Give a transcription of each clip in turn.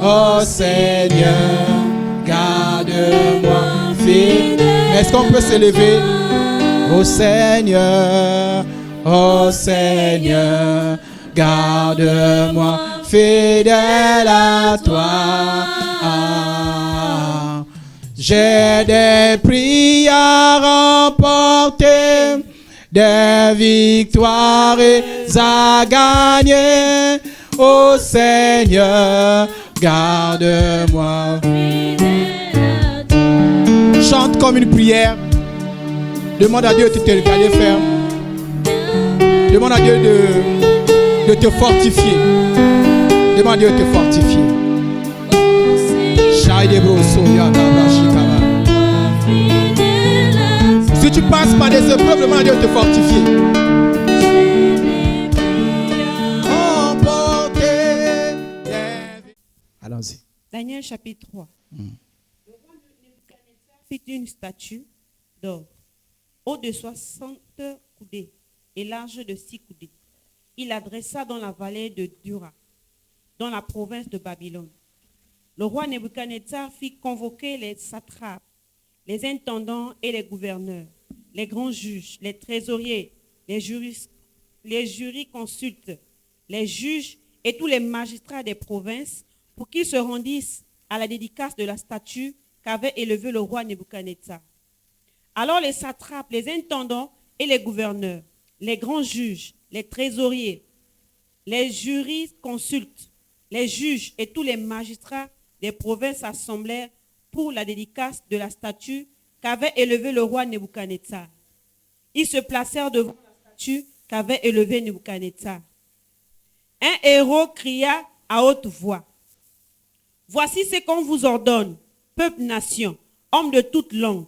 Oh Seigneur, garde-moi fidèle. Est-ce qu'on peut s'élever? Oh Seigneur, garde-moi fidèle à toi. J'ai des prix à remporter, des victoires à gagner. Oh Seigneur, garde-moi. Chante comme une prière. Demande à Dieu de te regarder faire. Demande à Dieu de te fortifier. Demande à Dieu de te fortifier. Si tu passes par des épreuves, demande à Dieu de te fortifier. Allons-y. Daniel chapitre 3. Le roi Nebuchadnezzar fit une statue d'or, haut de 60 coudées et large de 6 coudées. Il l'adressa dans la vallée de Dura, dans la province de Babylone. Le roi Nebuchadnezzar fit convoquer les satrapes, les intendants et les gouverneurs, les grands juges, les trésoriers, les jurisconsultes, les juges et tous les magistrats des provinces pour qu'ils se rendissent à la dédicace de la statue qu'avait élevée le roi Nebuchadnezzar. Alors les satrapes, les intendants et les gouverneurs, les grands juges, les trésoriers, les jurisconsultes, les juges et tous les magistrats des provinces s'assemblèrent pour la dédicace de la statue qu'avait élevée le roi Nebuchadnezzar. Ils se placèrent devant la statue qu'avait élevée Nebuchadnezzar. Un héros cria à haute voix: voici ce qu'on vous ordonne, peuple, nation, hommes de toute langue.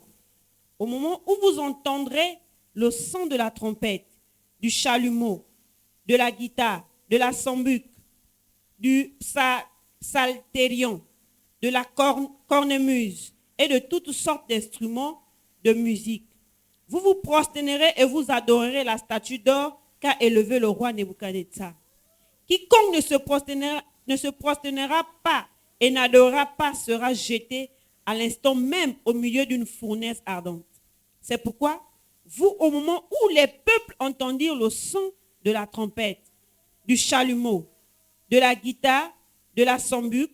Au moment où vous entendrez le son de la trompette, du chalumeau, de la guitare, de la sambuc, du psalterion, de la cornemuse et de toutes sortes d'instruments de musique, vous vous prosternerez et vous adorerez la statue d'or qu'a élevée le roi Nebuchadnezzar. Quiconque ne se prosternera pas et n'adorera pas sera jeté à l'instant même au milieu d'une fournaise ardente. C'est pourquoi, vous, au moment où les peuples entendirent le son de la trompette, du chalumeau, de la guitare, de la sambuc,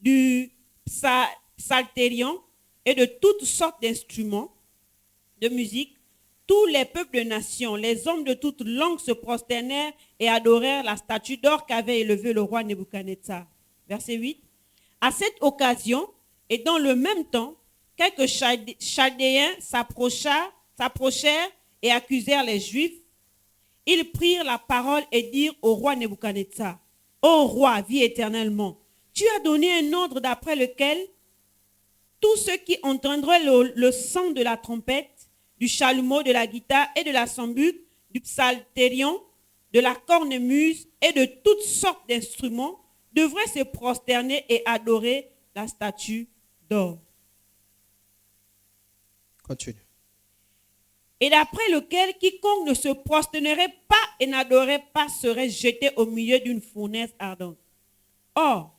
du psalterion et de toutes sortes d'instruments de musique, tous les peuples de nations, les hommes de toutes langues se prosternèrent et adorèrent la statue d'or qu'avait élevée le roi Nebuchadnezzar. Verset 8. À cette occasion, et dans le même temps, quelques Chaldéens s'approchèrent et accusèrent les Juifs. Ils prirent la parole et dirent au roi Nebuchadnezzar: Ô roi, vis éternellement, tu as donné un ordre d'après lequel tous ceux qui entendraient le son de la trompette, du chalumeau, de la guitare et de la sambuc, du psalterion, de la cornemuse et de toutes sortes d'instruments devraient se prosterner et adorer la statue d'or. Continue. Et d'après lequel quiconque ne se prosternerait pas et n'adorerait pas serait jeté au milieu d'une fournaise ardente. Or,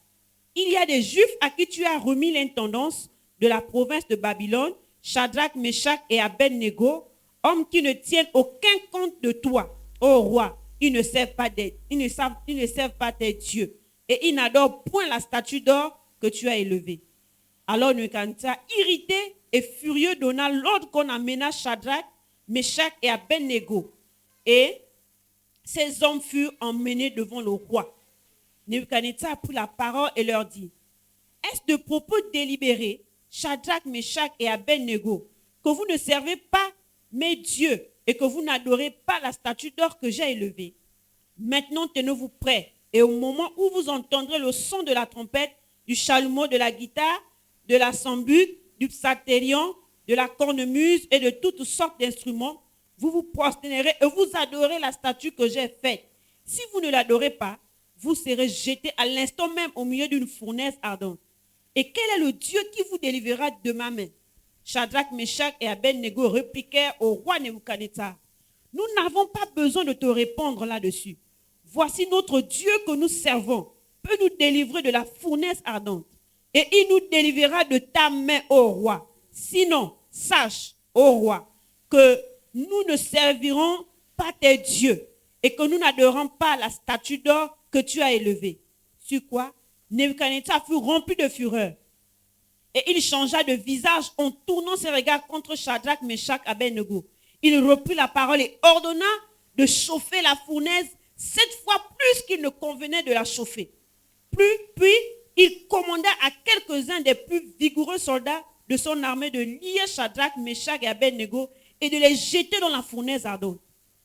il y a des Juifs à qui tu as remis l'intendance de la province de Babylone, Shadrach, Meshach et Abednego, hommes qui ne tiennent aucun compte de toi, ô roi. Ils ne servent pas tes dieux et ils n'adorent point la statue d'or que tu as élevée. Alors Nebuchadnezzar, irrité et furieux, donna l'ordre qu'on amena Shadrach, Meshach et Abednego. Et ces hommes furent emmenés devant le roi. Nebuchadnezzar prit la parole et leur dit: est-ce de propos délibérés, Shadrach, Meshach et Abednego, que vous ne servez pas mes dieux et que vous n'adorez pas la statue d'or que j'ai élevée? Maintenant, tenez-vous prêts, et au moment où vous entendrez le son de la trompette, du chalumeau, de la guitare, de la sambuc, du psalterion, de la cornemuse et de toutes sortes d'instruments, vous vous prosternerez et vous adorez la statue que j'ai faite. Si vous ne l'adorez pas, vous serez jetés à l'instant même au milieu d'une fournaise ardente. Et quel est le Dieu qui vous délivrera de ma main? Shadrach, Meshach et Abednego répliquèrent au roi Nebuchadnezzar: nous n'avons pas besoin de te répondre là-dessus. Voici notre Dieu que nous servons. peut nous délivrer de la fournaise ardente. Et il nous délivrera de ta main, ô roi. Sinon, sache, ô roi, que nous ne servirons pas tes dieux et que nous n'adorons pas la statue d'or que tu as élevée. Sur quoi Nebuchadnezzar fut rempli de fureur. Et il changea de visage en tournant ses regards contre Shadrach, Meshach, Abednego. Il reprit la parole et ordonna de chauffer la fournaise 7 fois plus qu'il ne convenait de la chauffer. Puis il commanda à quelques-uns des plus vigoureux soldats de son armée de lier Shadrach, Meshach et Abednego et de les jeter dans la fournaise ardente.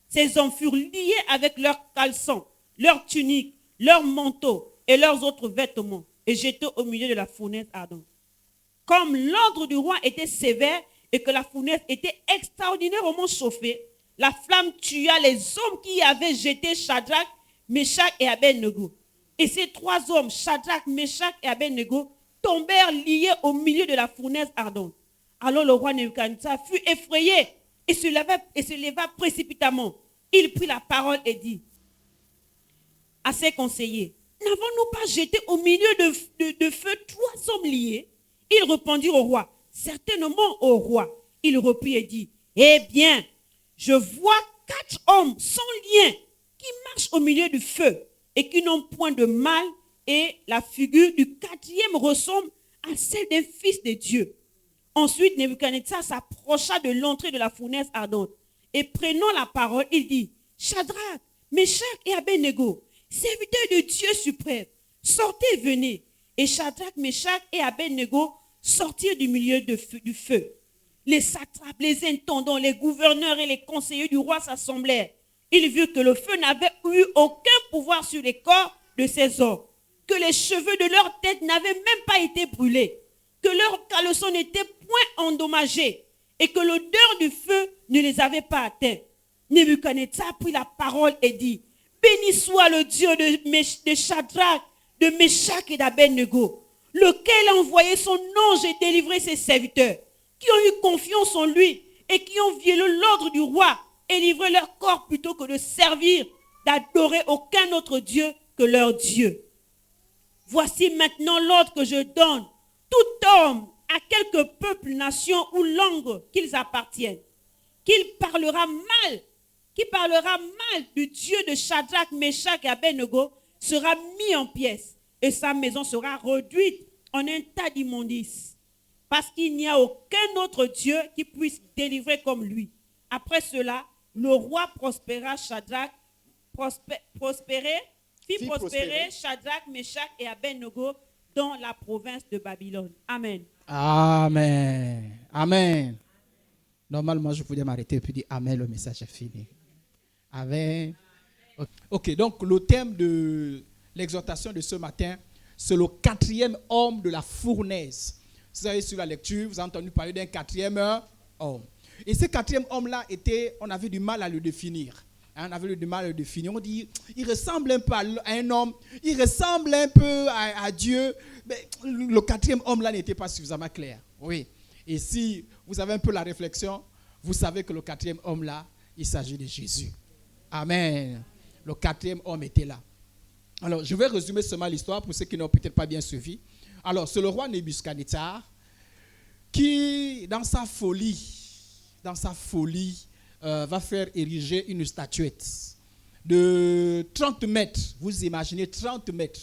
Ces hommes furent liés avec leurs caleçons, leurs tuniques, leurs manteaux et leurs autres vêtements et jetés au milieu de la fournaise ardente. Comme l'ordre du roi était sévère et que la fournaise était extraordinairement chauffée, la flamme tua les hommes qui y avaient jeté Shadrach, Meshach et Abednego. Et ces 3 hommes, Shadrach, Meshach et Abednego, tombèrent liés au milieu de la fournaise ardente. Alors le roi Nebuchadnezzar fut effrayé et se leva précipitamment. Il prit la parole et dit à ses conseillers, n'avons-nous pas jeté au milieu de feu 3 hommes liés? Ils répondirent au roi, certainement au roi. Il reprit et dit, eh bien, je vois 4 hommes sans lien qui marchent au milieu du feu et qui n'ont point de mal, et la figure du 4e ressemble à celle d'un fils de Dieu. Ensuite, Nebuchadnezzar s'approcha de l'entrée de la fournaise ardente et prenant la parole, il dit, Shadrach, Meshach et Abednego, serviteurs de Dieu suprême, sortez, venez. Et Shadrach, Meshach et Abednego sortirent du milieu du feu. Les satrapes, les intendants, les gouverneurs et les conseillers du roi s'assemblèrent. Ils virent que le feu n'avait eu aucun pouvoir sur les corps de ces hommes, que les cheveux de leur tête n'avaient même pas été brûlés, que leurs caleçons n'étaient point endommagés et que l'odeur du feu ne les avait pas atteints. Nebuchadnezzar prit la parole et dit, béni soit le Dieu de Shadrach, de Meshach et d'Abednego, lequel a envoyé son ange et délivré ses serviteurs, qui ont eu confiance en lui et qui ont violé l'ordre du roi et livré leur corps plutôt que de servir, d'adorer aucun autre Dieu que leur Dieu. Voici maintenant l'ordre que je donne. Tout homme, à quelque peuple, nation ou langue qu'ils appartiennent, qui parlera mal du Dieu de Shadrach, Meshach et Abednego, sera mis en pièces et sa maison sera réduite en un tas d'immondices. Parce qu'il n'y a aucun autre Dieu qui puisse délivrer comme lui. Après cela, le roi prospéra Shadrach, fit prospérer Shadrach, Meshach et Abednego dans la province de Babylone. Amen. Amen. Amen. Normalement, je pouvais m'arrêter et puis dire Amen, le message est fini. Amen. Ok, donc le thème de l'exhortation de ce matin, c'est le 4e homme de la fournaise. Vous avez sur la lecture, vous avez entendu parler d'un 4e homme. Et ce 4e homme-là on avait du mal à le définir. On avait du mal à le définir. On dit, il ressemble un peu à un homme, il ressemble un peu à Dieu. Mais le 4e homme-là n'était pas suffisamment clair. Oui. Et si vous avez un peu la réflexion, vous savez que le 4e homme-là, il s'agit de Jésus. Amen. Le 4e homme était là. Alors, je vais résumer seulement l'histoire pour ceux qui n'ont peut-être pas bien suivi. Alors, c'est le roi Nebuchadnezzar qui, dans sa folie, va faire ériger une statuette de 30 mètres. Vous imaginez 30 mètres.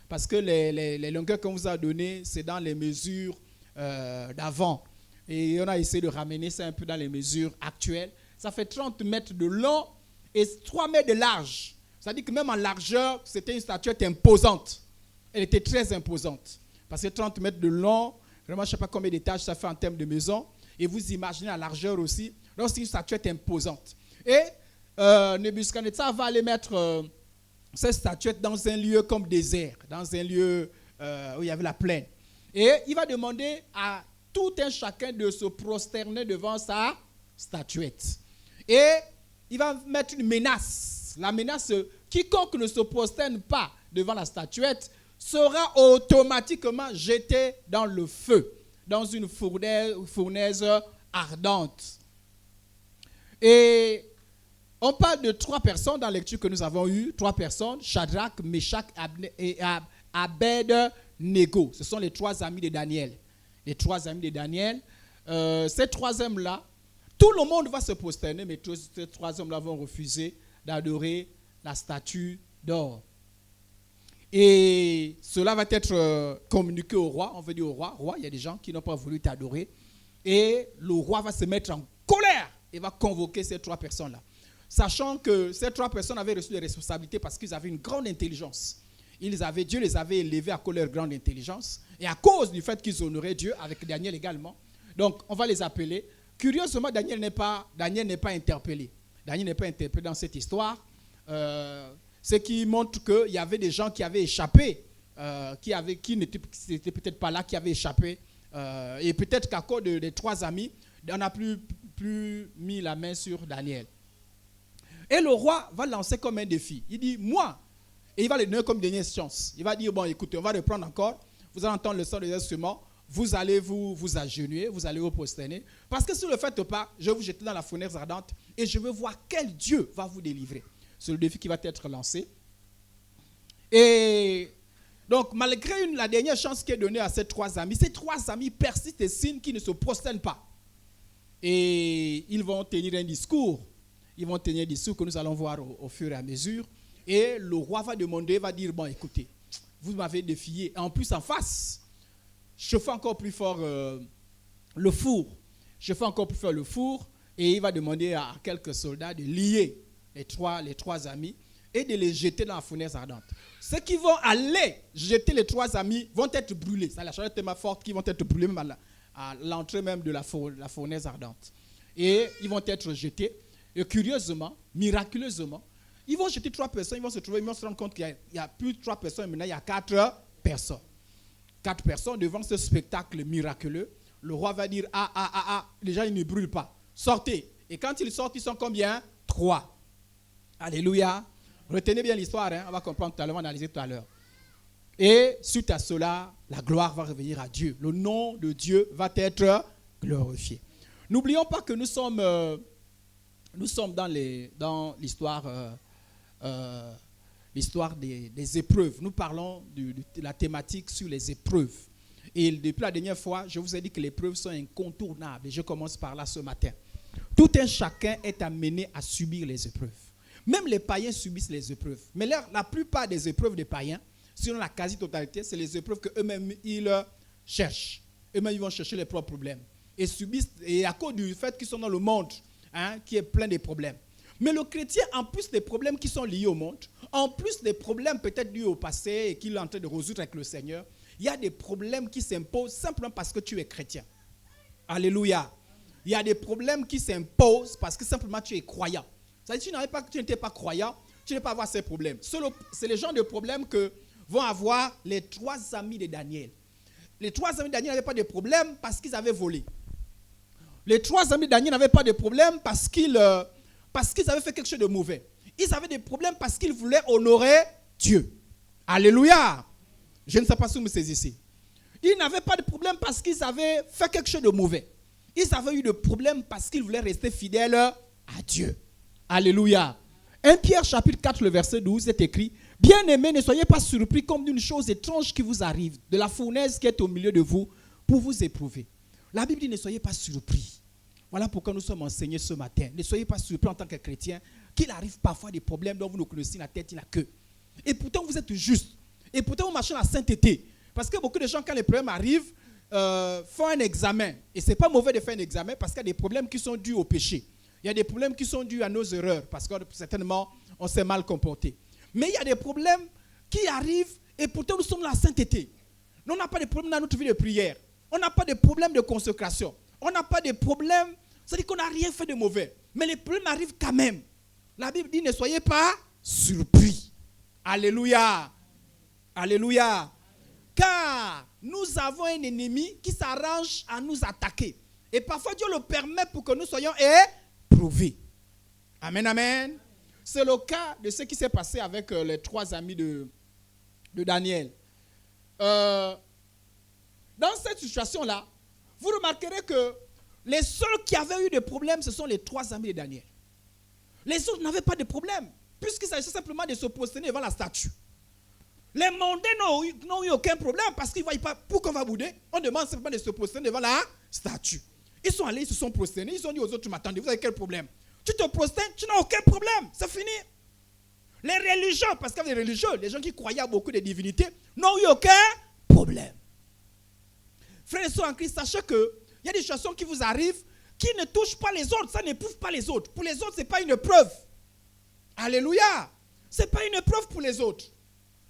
Parce que les longueurs qu'on vous a données, c'est dans les mesures d'avant. Et on a essayé de ramener ça un peu dans les mesures actuelles. Ça fait 30 mètres de long et 3 mètres de large. C'est-à-dire que même en largeur, c'était une statuette imposante. Elle était très imposante. Parce que 30 mètres de long, vraiment, je ne sais pas combien d'étages ça fait en termes de maison. Et vous imaginez la largeur aussi. Donc, c'est une statuette imposante. Et Nebuchadnezzar va aller mettre cette statuette dans un lieu comme désert, dans un lieu où il y avait la plaine. Et il va demander à tout un chacun de se prosterner devant sa statuette. Et il va mettre une menace. La menace, quiconque ne se prosterne pas devant la statuette sera automatiquement jeté dans le feu, dans une fournaise ardente. Et on parle de 3 personnes dans la lecture que nous avons eue, 3 personnes, Shadrach, Meshach et Abed-Nego. Ce sont les 3 amis de Daniel. Les 3 amis de Daniel. Ces 3 hommes-là, tout le monde va se prosterner, mais ces 3 hommes-là vont refuser d'adorer la statue d'or. Et cela va être communiqué au roi. On veut dire au roi, roi, il y a des gens qui n'ont pas voulu t'adorer. Et le roi va se mettre en colère et va convoquer ces 3 personnes-là. Sachant que ces 3 personnes avaient reçu des responsabilités parce qu'ils avaient une grande intelligence. Dieu les avait élevés à cause de leur grande intelligence et à cause du fait qu'ils honoraient Dieu, avec Daniel également. Donc, on va les appeler. Curieusement, Daniel n'est pas interpellé. Daniel n'est pas interpellé dans cette histoire. Ce qui montre qu'il y avait des gens qui avaient échappé, qui n'étaient peut-être pas là, qui avaient échappé. Et peut-être qu'à cause des 3 amis, on n'a plus mis la main sur Daniel. Et le roi va lancer comme un défi. Il dit, moi, et il va le donner comme dernière chance. Il va dire, bon, écoutez, on va reprendre encore. Vous allez entendre le son des instruments. Vous allez vous agenouiller, vous allez vous prosterner. Parce que si vous ne le faites pas, je vais vous jeter dans la fournaise ardente et je veux voir quel Dieu va vous délivrer. C'est le défi qui va être lancé. Et donc, malgré la dernière chance qui est donnée à ces 3 amis persistent et signent qu'ils ne se prosternent pas. Et ils vont tenir un discours. Ils vont tenir un discours que nous allons voir au fur et à mesure. Et le roi va demander, va dire, bon, écoutez, vous m'avez défié. Et en plus, en face, je fais encore plus fort le four. Je fais encore plus fort le four. Et il va demander à quelques soldats de lier les trois amis et de les jeter dans la fournaise ardente. Ceux qui vont aller jeter les 3 amis vont être brûlés. Ça, la chaleur est tellement forte qu'ils vont être brûlés même à l'entrée même de la fournaise ardente. Et ils vont être jetés. Et curieusement, miraculeusement, ils vont jeter 3 personnes, ils vont se rendre compte qu'il n'y a plus de 3 personnes, maintenant il y a 4 personnes. 4 personnes devant ce spectacle miraculeux. Le roi va dire, les gens ils ne brûlent pas. Sortez. Et quand ils sortent, ils sont combien? 3. Alléluia. Retenez bien l'histoire, hein? On va comprendre tout à l'heure, on va analyser tout à l'heure. Et suite à cela, la gloire va revenir à Dieu. Le nom de Dieu va être glorifié. N'oublions pas que nous sommes dans l'histoire des épreuves. Nous parlons de la thématique sur les épreuves. Et depuis la dernière fois, je vous ai dit que les épreuves sont incontournables. Et je commence par là ce matin. Tout un chacun est amené à subir les épreuves. Même les païens subissent les épreuves. Mais la plupart des épreuves des païens, sinon la quasi-totalité, c'est les épreuves qu'eux-mêmes ils cherchent. Eux-mêmes ils vont chercher les propres problèmes. Et subissent, et à cause du fait qu'ils sont dans le monde, qui est plein de problèmes. Mais le chrétien, en plus des problèmes qui sont liés au monde, en plus des problèmes peut-être liés au passé et qu'il est en train de résoudre avec le Seigneur, il y a des problèmes qui s'imposent simplement parce que tu es chrétien. Alléluia. Il y a des problèmes qui s'imposent parce que simplement tu es croyant. C'est-à-dire que tu n'étais pas croyant, tu n'as pas avoir ces problèmes. C'est le genre de problèmes que vont avoir les 3 amis de Daniel. Les 3 amis de Daniel n'avaient pas de problème parce qu'ils avaient volé. Les 3 amis de Daniel n'avaient pas de problème parce qu'ils avaient fait quelque chose de mauvais. Ils avaient des problèmes parce qu'ils voulaient honorer Dieu. Alléluia. Je ne sais pas si vous me saisissez. Ils n'avaient pas de problème parce qu'ils avaient fait quelque chose de mauvais. Ils avaient eu des problèmes parce qu'ils voulaient rester fidèles à Dieu. Alléluia. 1 Pierre chapitre 4, le verset 12 est écrit: Bien-aimés, ne soyez pas surpris comme d'une chose étrange qui vous arrive, de la fournaise qui est au milieu de vous, pour vous éprouver. La Bible dit: ne soyez pas surpris. Voilà pourquoi nous sommes enseignés ce matin. Ne soyez pas surpris en tant que chrétien qu'il arrive parfois des problèmes dont vous ne connaissez la tête ni la queue. Et pourtant, vous êtes juste. Et pourtant, vous marchez dans la sainteté. Parce que beaucoup de gens, quand les problèmes arrivent, font un examen. Et ce n'est pas mauvais de faire un examen parce qu'il y a des problèmes qui sont dus au péché. Il y a des problèmes qui sont dus à nos erreurs parce que certainement, on s'est mal comporté. Mais il y a des problèmes qui arrivent et pourtant, nous sommes dans la sainteté. Nous, on n'a pas de problème dans notre vie de prière. On n'a pas de problème de consécration. On n'a pas de problème, c'est-à-dire qu'on n'a rien fait de mauvais. Mais les problèmes arrivent quand même. La Bible dit: ne soyez pas surpris. Alléluia. Alléluia. Car nous avons un ennemi qui s'arrange à nous attaquer. Et parfois Dieu le permet pour que nous soyons éprouvés. Amen, amen. C'est le cas de ce qui s'est passé avec les 3 amis de Daniel. Dans cette situation-là, vous remarquerez que les seuls qui avaient eu des problèmes, ce sont les 3 amis de Daniel. Les autres n'avaient pas de problème, puisqu'il s'agissait simplement de se prosterner devant la statue. Les mondains n'ont eu aucun problème parce qu'ils ne voyaient pas pourquoi on va bouder. On demande simplement de se prosterner devant la statue. Ils sont allés, ils se sont prosternés. Ils ont dit aux autres, m'attendez, vous avez quel problème? Tu te prosternes, tu n'as aucun problème. C'est fini. Les religieux, parce que les religieux, les gens qui croyaient à beaucoup de divinités, n'ont eu aucun problème. Frères et sœurs en Christ, sachez qu'il y a des situations qui vous arrivent qui ne touchent pas les autres. Ça n'éprouve pas les autres. Pour les autres, ce n'est pas une preuve. Alléluia. Ce n'est pas une preuve pour les autres.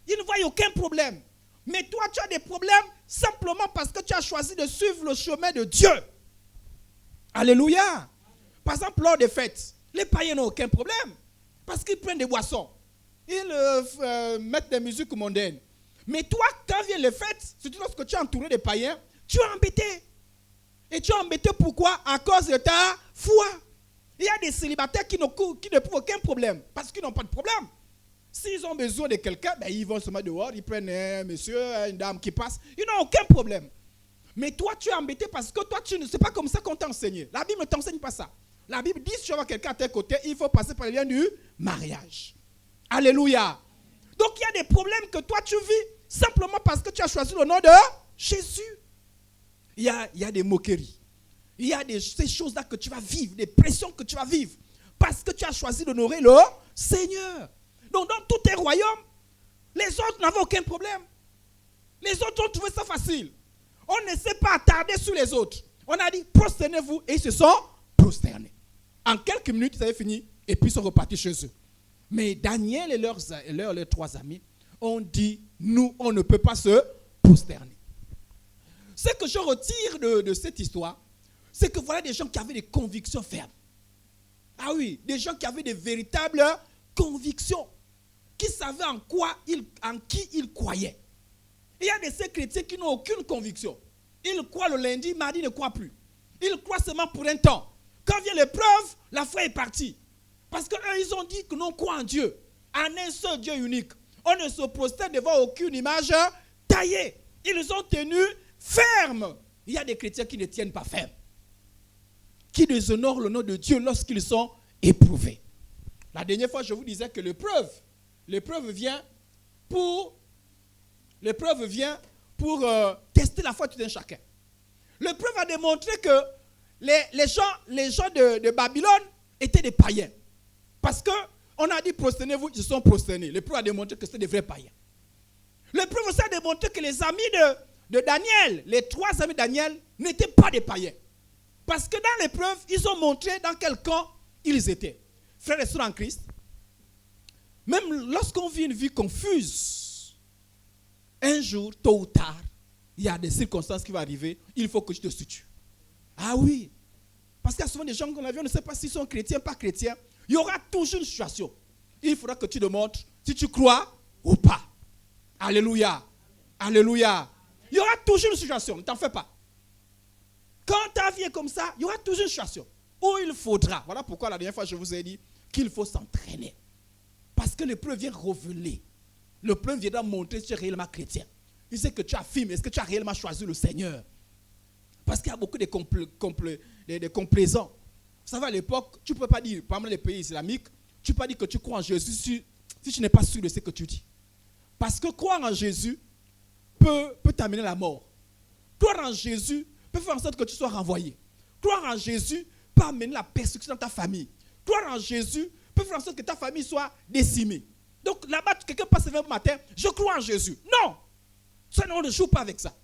Ils ne voient aucun problème. Mais toi, tu as des problèmes simplement parce que tu as choisi de suivre le chemin de Dieu. Alléluia. Par exemple, lors des fêtes, les païens n'ont aucun problème. Parce qu'ils prennent des boissons. Ils mettent des musiques mondaines. Mais toi, quand viennent les fêtes, surtout lorsque tu es entouré des païens, tu es embêté. Et tu es embêté pourquoi? À cause de ta foi. Il y a des célibataires qui n'éprouvent aucun problème. Parce qu'ils n'ont pas de problème. S'ils ont besoin de quelqu'un, ben ils vont se mettre dehors, ils prennent un monsieur, une dame qui passe. Ils n'ont aucun problème. Mais toi, tu es embêté parce que toi, tu ne sais pas comme ça qu'on t'a enseigné. La Bible ne t'enseigne pas ça. La Bible dit, si tu as quelqu'un à tes côtés, il faut passer par le lien du mariage. Alléluia. Donc, il y a des problèmes que toi, tu vis simplement parce que tu as choisi le nom de Jésus. Il y a des moqueries. Il y a ces choses-là que tu vas vivre, des pressions que tu vas vivre parce que tu as choisi d'honorer le Seigneur. Donc, dans tous tes royaumes, les autres n'avaient aucun problème. Les autres ont trouvé ça facile. On ne s'est pas attardé sur les autres. On a dit, prosternez-vous, et ils se sont prosternés. En quelques minutes, ils avaient fini, et puis ils sont repartis chez eux. Mais Daniel et leurs trois amis ont dit, nous, on ne peut pas se prosterner. Ce que je retire de cette histoire, c'est que voilà des gens qui avaient des convictions fermes. Ah oui, des gens qui avaient des véritables convictions, qui savaient en qui ils croyaient. Il y a de ces chrétiens qui n'ont aucune conviction. Ils croient le lundi, mardi, ils ne croient plus. Ils croient seulement pour un temps. Quand vient l'épreuve, la foi est partie. Parce qu'eux, ils ont dit que l'on croit en Dieu, en un seul Dieu unique. On ne se prosterne devant aucune image taillée. Ils ont tenu ferme. Il y a des chrétiens qui ne tiennent pas ferme, qui déshonorent le nom de Dieu lorsqu'ils sont éprouvés. La dernière fois, je vous disais que l'épreuve vient pour tester la foi de tout un chacun. L'épreuve a démontré que les gens de Babylone étaient des païens. Parce qu'on a dit prosternez-vous, ils se sont prosternés. L'épreuve a démontré que c'était des vrais païens. L'épreuve aussi a démontré que les amis de Daniel, les trois amis de Daniel, n'étaient pas des païens. Parce que dans l'épreuve, ils ont montré dans quel camp ils étaient. Frères et sœurs en Christ, même lorsqu'on vit une vie confuse, un jour, tôt ou tard, il y a des circonstances qui vont arriver, il faut que je te situe. Ah oui, parce qu'il y a souvent des gens qu'on a vus, on ne sait pas s'ils sont chrétiens, pas chrétiens. Il y aura toujours une situation. Il faudra que tu démontres si tu crois ou pas. Alléluia. Alléluia. Il y aura toujours une situation, ne t'en fais pas. Quand ta vie est comme ça, il y aura toujours une situation où il faudra. Voilà pourquoi la dernière fois je vous ai dit qu'il faut s'entraîner. Parce que l'épreuve vient révéler. L'épreuve viendra montrer si tu es réellement chrétien. Il sait que tu affirmes, est-ce que tu as réellement choisi le Seigneur? Parce qu'il y a beaucoup de complaisants. Vous savez, à l'époque, tu ne peux pas dire, par exemple les pays islamiques, tu ne peux pas dire que tu crois en Jésus si tu n'es pas sûr de ce que tu dis. Parce que croire en Jésus peut t'amener à la mort. Croire en Jésus peut faire en sorte que tu sois renvoyé. Croire en Jésus peut amener la persécution dans ta famille. Croire en Jésus peut faire en sorte que ta famille soit décimée. Donc là-bas, quelqu'un passe le même matin, je crois en Jésus. Non, ça, on ne joue pas avec ça.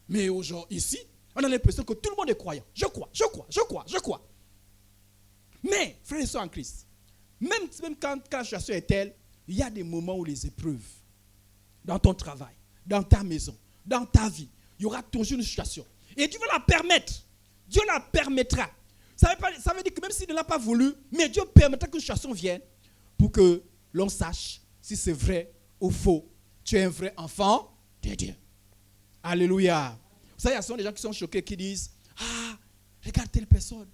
Mais aujourd'hui, ici, on a l'impression que tout le monde est croyant. Je crois. Mais, frères et sœurs en Christ, même quand la situation est telle, il y a des moments où les épreuves, dans ton travail, dans ta maison, dans ta vie, il y aura toujours une situation. Et Dieu va la permettre. Dieu la permettra. Ça veut dire que même s'il ne l'a pas voulu, mais Dieu permettra qu'une situation vienne pour que l'on sache si c'est vrai ou faux. Tu es un vrai enfant de Dieu. Alléluia. Vous savez, il y a souvent des gens qui sont choqués, qui disent, ah, regarde telle personne.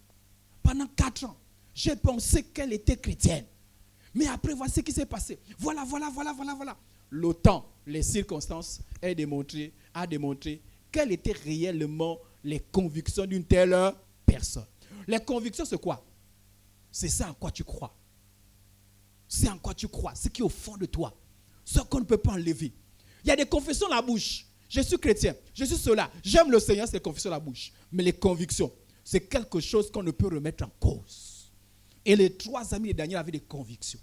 Pendant 4 ans, j'ai pensé qu'elle était chrétienne. Mais après, voici ce qui s'est passé. Voilà. Le temps, les circonstances a démontré quelles étaient réellement les convictions d'une telle personne. Les convictions, c'est quoi? C'est ça en quoi tu crois. C'est en quoi tu crois, ce qui est au fond de toi. Ce qu'on ne peut pas enlever. Il y a des confessions de la bouche. Je suis chrétien, je suis cela, j'aime le Seigneur, c'est les confessions de la bouche. Mais les convictions, c'est quelque chose qu'on ne peut remettre en cause. Et les 3 amis de Daniel avaient des convictions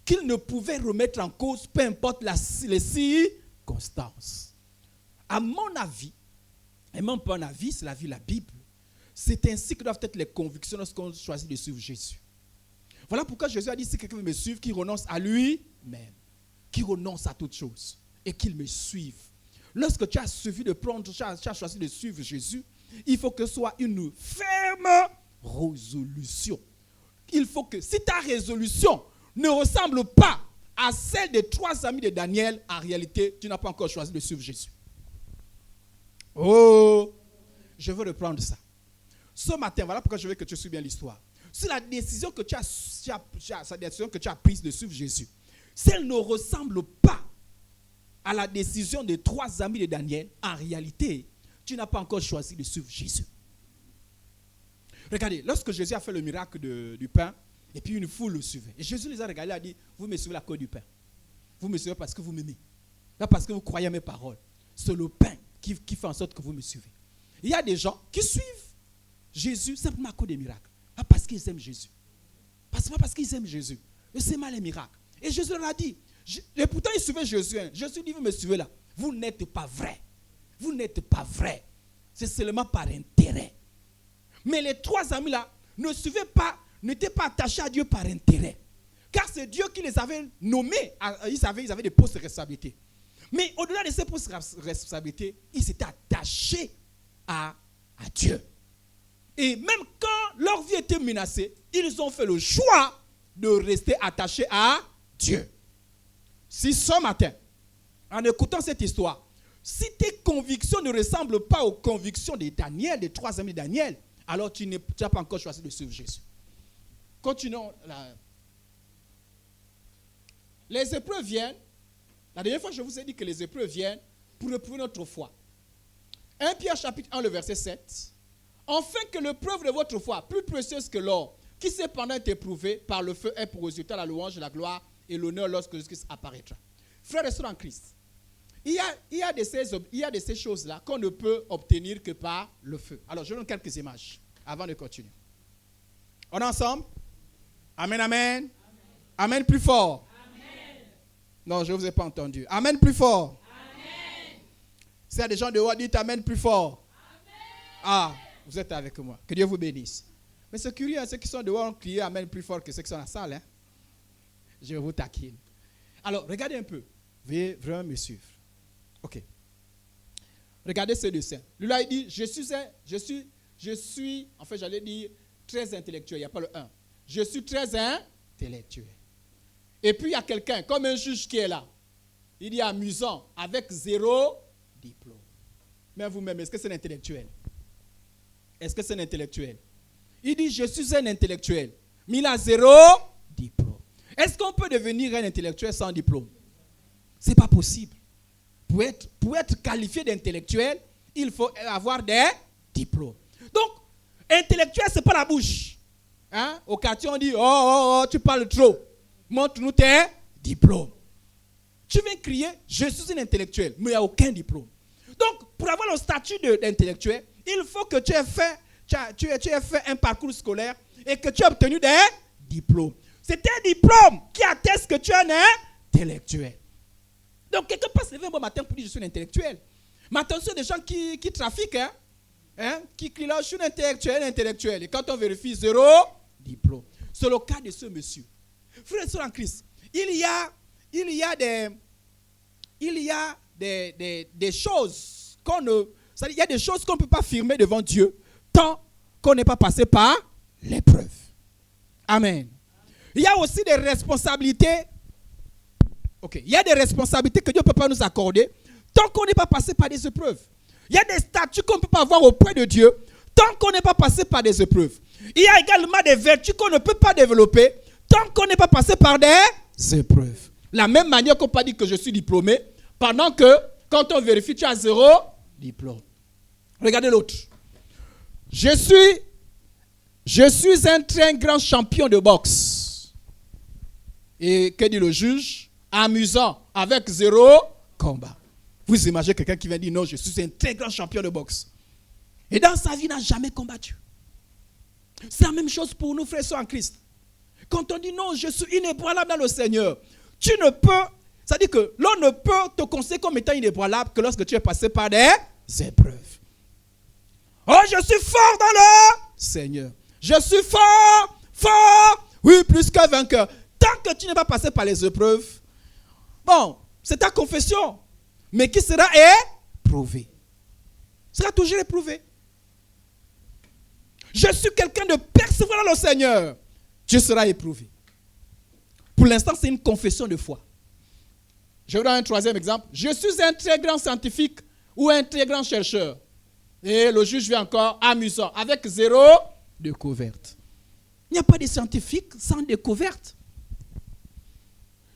qu'ils ne pouvaient remettre en cause, peu importe les circonstances. À mon avis, et même pas un avis, c'est l'avis de la Bible, c'est ainsi que doivent être les convictions lorsqu'on choisit de suivre Jésus. Voilà pourquoi Jésus a dit, si quelqu'un veut me suivre, qu'il renonce à lui-même, qu'il renonce à toutes choses et qu'il me suive. Lorsque tu as choisi de suivre Jésus, il faut que ce soit une ferme résolution. Il faut que, si ta résolution ne ressemble pas à celle des 3 amis de Daniel, en réalité, tu n'as pas encore choisi de suivre Jésus. Oh, je veux reprendre ça. Ce matin, voilà pourquoi je veux que tu suives bien l'histoire. Si la décision que tu as prise de suivre Jésus, si elle ne ressemble pas à la décision des 3 amis de Daniel, en réalité, tu n'as pas encore choisi de suivre Jésus. Regardez, lorsque Jésus a fait le miracle du pain, et puis une foule le suivait. Et Jésus les a regardés et a dit, vous me suivez à cause du pain. Vous me suivez parce que vous m'aimez. Pas parce que vous croyez à mes paroles. C'est le pain qui fait en sorte que vous me suivez. Il y a des gens qui suivent Jésus simplement à cause des miracles. Pas parce qu'ils aiment Jésus. Pas parce qu'ils aiment Jésus. Mais c'est mal les miracles. Et Jésus leur a dit, et pourtant ils suivaient Jésus. Jésus dit, vous me suivez là. Vous n'êtes pas vrai. Vous n'êtes pas vrai. C'est seulement par intérêt. Mais les 3 amis là n'étaient pas attachés à Dieu par intérêt. Car c'est Dieu qui les avait nommés. Ils avaient des postes de responsabilité. Mais au-delà de ces postes de responsabilité, ils s'étaient attachés à Dieu. Et même quand leur vie était menacée, ils ont fait le choix de rester attachés à Dieu. Si ce matin, en écoutant cette histoire, si tes convictions ne ressemblent pas aux convictions de Daniel, des 3 amis de Daniel, alors tu n'as pas encore choisi de suivre Jésus. Continuons. Les épreuves viennent. La dernière fois, je vous ai dit que les épreuves viennent pour éprouver notre foi. 1 Pierre chapitre 1, le verset 7. Afin que l'épreuve de votre foi, plus précieuse que l'or, qui cependant est éprouvée par le feu, ait pour résultat la louange, la gloire et l'honneur lorsque Jésus-Christ apparaîtra. Frères et sœurs en Christ, il y a de ces choses-là qu'on ne peut obtenir que par le feu. Alors, je donne quelques images avant de continuer. On est ensemble? Amen, amen. Amen, amen plus fort. Amen. Non, je ne vous ai pas entendu. Amen plus fort. Amen. S'il y a des gens dehors, dites amen plus fort. Amen. Ah, vous êtes avec moi. Que Dieu vous bénisse. Mais c'est curieux, ceux qui sont dehors ont crié amen plus fort que ceux qui sont dans la salle. Hein? Je vous taquine. Alors, regardez un peu. Veuillez vraiment me suivre. Ok. Regardez ce dessin. Lui là, il dit, je suis, en fait, j'allais dire, très intellectuel. Il n'y a pas le 1. Je suis très intellectuel. Et puis, il y a quelqu'un, comme un juge qui est là. Il dit amusant, avec 0 diplôme. Mais vous-même, est-ce que c'est un intellectuel? Est-ce que c'est un intellectuel? Il dit, je suis un intellectuel. Mais il a 0 diplôme. Est-ce qu'on peut devenir un intellectuel sans diplôme? Ce n'est pas possible. Pour être qualifié d'intellectuel, il faut avoir des diplômes. Donc, intellectuel, ce n'est pas la bouche. Hein? Au quartier, on dit, oh, tu parles trop. Montre-nous tes diplômes. Tu viens crier, je suis un intellectuel, mais il n'y a aucun diplôme. Donc, pour avoir le statut d'intellectuel, il faut que tu aies fait un parcours scolaire et que tu aies obtenu des diplômes. C'est un diplôme qui atteste que tu es un intellectuel. Donc, quelqu'un peut se lever un bon matin pour dire je suis un intellectuel. Mais attention, des gens qui trafiquent, qui crient là, je suis un intellectuel. Et quand on vérifie, 0 diplôme. C'est le cas de ce monsieur. Frères et sœurs en Christ, il y a des choses qu'on ne... Il y a des choses qu'on ne peut pas affirmer devant Dieu tant qu'on n'est pas passé par l'épreuve. Amen. Il y a aussi des responsabilités. Ok. Il y a des responsabilités que Dieu ne peut pas nous accorder tant qu'on n'est pas passé par des épreuves. Il y a des statuts qu'on ne peut pas avoir auprès de Dieu tant qu'on n'est pas passé par des épreuves. Il y a également des vertus qu'on ne peut pas développer tant qu'on n'est pas passé par des épreuves. La même manière qu'on ne peut pas dire que je suis diplômé pendant que quand on vérifie, tu as 0 diplôme. Regardez l'autre. Je suis un très grand champion de boxe. Et que dit le juge? Amusant, avec 0 combat. Vous imaginez quelqu'un qui vient dire non, je suis un très grand champion de boxe. Et dans sa vie, il n'a jamais combattu. C'est la même chose pour nous, frères et sœurs en Christ. Quand on dit non, je suis inébranlable dans le Seigneur, tu ne peux, c'est-à-dire que l'on ne peut te considérer comme étant inébranlable que lorsque tu es passé par des épreuves. Oh, je suis fort dans le Seigneur. Je suis fort, oui, plus que vainqueur. Tant que tu n'es pas passé par les épreuves, bon, c'est ta confession, mais qui sera éprouvé. Sera toujours éprouvé. Je suis quelqu'un de persévérant dans le Seigneur. Tu seras éprouvé. Pour l'instant, c'est une confession de foi. Je vous donne un troisième exemple. Je suis un très grand scientifique ou un très grand chercheur. Et le juge vient encore amusant, avec 0 découverte. Il n'y a pas de scientifique sans découverte.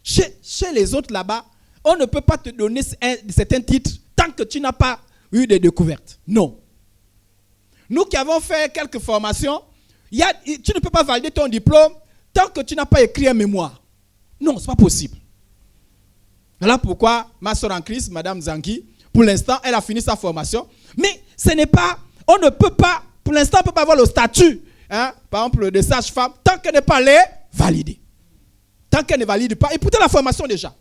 Chez les autres là-bas, on ne peut pas te donner certains titres tant que tu n'as pas eu de découvertes. Non. Nous qui avons fait quelques formations, tu ne peux pas valider ton diplôme tant que tu n'as pas écrit un mémoire. Non, ce n'est pas possible. Voilà pourquoi ma soeur en Christ, Madame Zangui, pour l'instant, elle a fini sa formation. Mais ce n'est pas, on ne peut pas, pour l'instant, on ne peut pas avoir le statut, par exemple, de sage-femme, tant qu'elle n'est pas validée. Tant qu'elle ne valide pas. Et pourtant, la formation déjà.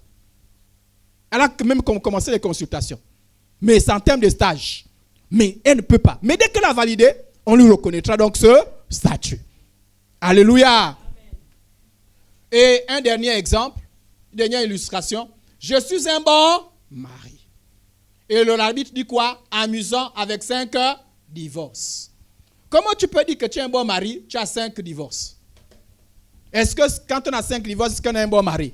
Elle a même commencé les consultations. Mais c'est en termes de stage. Mais elle ne peut pas. Mais dès qu'elle a validé, on lui reconnaîtra donc ce statut. Alléluia. Amen. Et un dernier exemple, une dernière illustration. Je suis un bon mari. Et le arbitre dit quoi? Amusant avec 5 divorces. Comment tu peux dire que tu es un bon mari, tu as 5 divorces? Est-ce que quand on a 5 divorces, est-ce qu'on a un bon mari?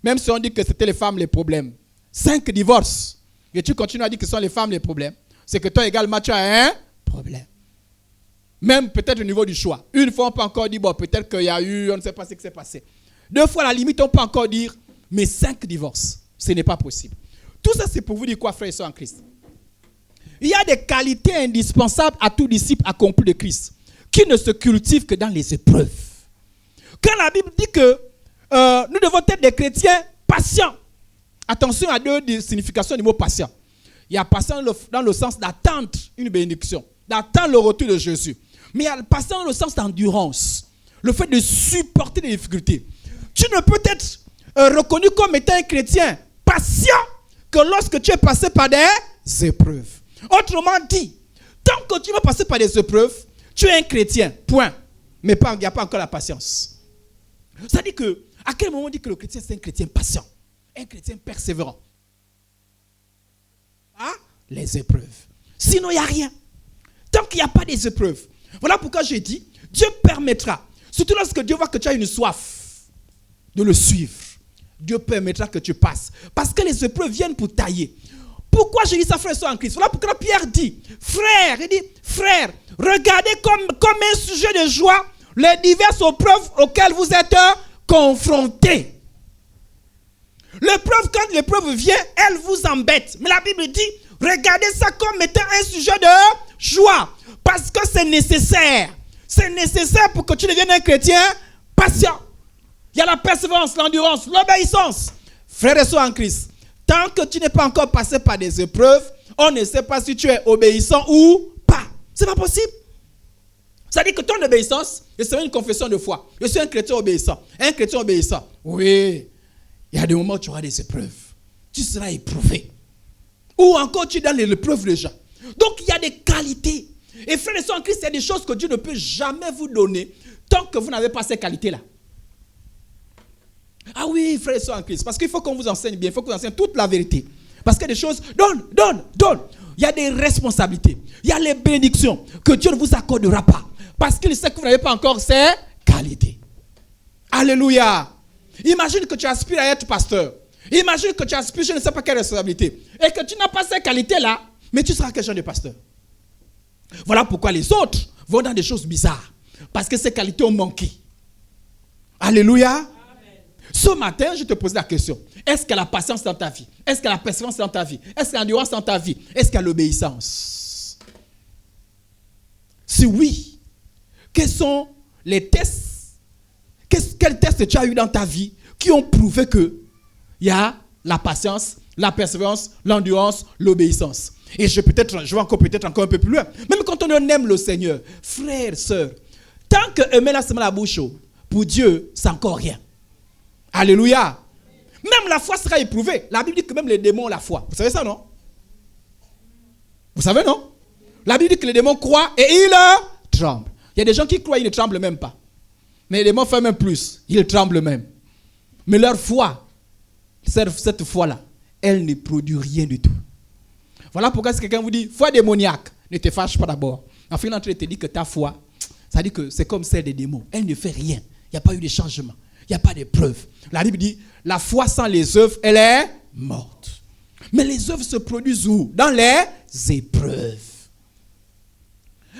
Même si on dit que c'était les femmes les problèmes. 5 divorces. Et tu continues à dire que ce sont les femmes les problèmes. C'est que toi également tu as un problème. Même peut-être au niveau du choix. Une fois on peut encore dire, bon peut-être qu'il y a eu, on ne sait pas ce qui s'est passé. 2 fois à la limite on peut encore dire, mais 5 divorces, ce n'est pas possible. Tout ça c'est pour vous dire quoi, frères et sœurs en Christ? Il y a des qualités indispensables à tout disciple accompli de Christ, qui ne se cultivent que dans les épreuves. Quand la Bible dit que nous devons être des chrétiens patients, attention à 2 significations du mot patient. Il y a patient dans le sens d'attendre une bénédiction, d'attendre le retour de Jésus. Mais il y a patient dans le sens d'endurance, le fait de supporter les difficultés. Tu ne peux être reconnu comme étant un chrétien patient que lorsque tu es passé par des épreuves. Autrement dit, tant que tu vas passer par des épreuves, tu es un chrétien, point. Mais il n'y a pas encore la patience. Ça dit que, à quel moment on dit que le chrétien c'est un chrétien patient, un chrétien persévérant? Ah, les épreuves. Sinon, il n'y a rien. Tant qu'il n'y a pas des épreuves. Voilà pourquoi j'ai dit, Dieu permettra, surtout lorsque Dieu voit que tu as une soif de le suivre, Dieu permettra que tu passes. Parce que les épreuves viennent pour tailler. Pourquoi je dis ça, frère et sœur en Christ? Voilà pourquoi Pierre dit, frère, regardez comme un sujet de joie les diverses épreuves auxquelles vous êtes confrontés. L'épreuve, quand l'épreuve vient, elle vous embête. Mais la Bible dit, regardez ça comme étant un sujet de joie. Parce que c'est nécessaire. C'est nécessaire pour que tu deviennes un chrétien patient. Il y a la persévérance, l'endurance, l'obéissance. Frères et sœurs en Christ, tant que tu n'es pas encore passé par des épreuves, on ne sait pas si tu es obéissant ou pas. C'est pas possible. Ça dit que ton obéissance, c'est une confession de foi. Je suis un chrétien obéissant. Un chrétien obéissant. Oui. Il y a des moments où tu auras des épreuves. Tu seras éprouvé. Ou encore tu es dans l'épreuve déjà. Donc il y a des qualités. Et frères et sœurs en Christ, il y a des choses que Dieu ne peut jamais vous donner tant que vous n'avez pas ces qualités-là. Ah oui, frères et sœurs en Christ. Parce qu'il faut qu'on vous enseigne bien. Il faut qu'on vous enseigne toute la vérité. Parce qu'il y a des choses, donne. Il y a des responsabilités. Il y a les bénédictions que Dieu ne vous accordera pas. Parce qu'il sait que vous n'avez pas encore ces qualités. Alléluia. Imagine que tu aspires à être pasteur. Imagine que tu aspires, je ne sais pas quelle responsabilité. Et que tu n'as pas ces qualités-là, mais tu seras quel genre de pasteur? Voilà pourquoi les autres vont dans des choses bizarres. Parce que ces qualités ont manqué. Alléluia. Amen. Ce matin, je te pose la question. Est-ce qu'il y a la patience dans ta vie? Est-ce qu'il y a la persévérance dans ta vie? Est-ce qu'il y a l'endurance dans ta vie? Est-ce qu'il y a l'obéissance? Si oui, quels sont les tests? Quels tests tu as eu dans ta vie qui ont prouvé qu'il y a la patience la persévérance, l'endurance, l'obéissance. Et je vais peut-être encore un peu plus loin. Même quand on aime le Seigneur, frères, sœurs, tant que aimer la semaine à la bouche, pour Dieu, c'est encore rien. Alléluia. Même la foi sera éprouvée. La Bible dit que même les démons ont la foi. Vous savez ça, non? Vous savez, non? La Bible dit que les démons croient et ils tremblent. Il y a des gens qui croient et ils ne tremblent même pas. Mais les démons font même plus. Ils tremblent même. Mais leur foi, cette foi-là, elle ne produit rien du tout. Voilà pourquoi si quelqu'un vous dit foi démoniaque, ne te fâche pas d'abord. En fin d'entrée, il te dit que ta foi, ça dit que c'est comme celle des démons. Elle ne fait rien. Il n'y a pas eu de changement. Il n'y a pas de preuve. La Bible dit, la foi sans les œuvres, elle est morte. Mais les œuvres se produisent où? Dans les épreuves.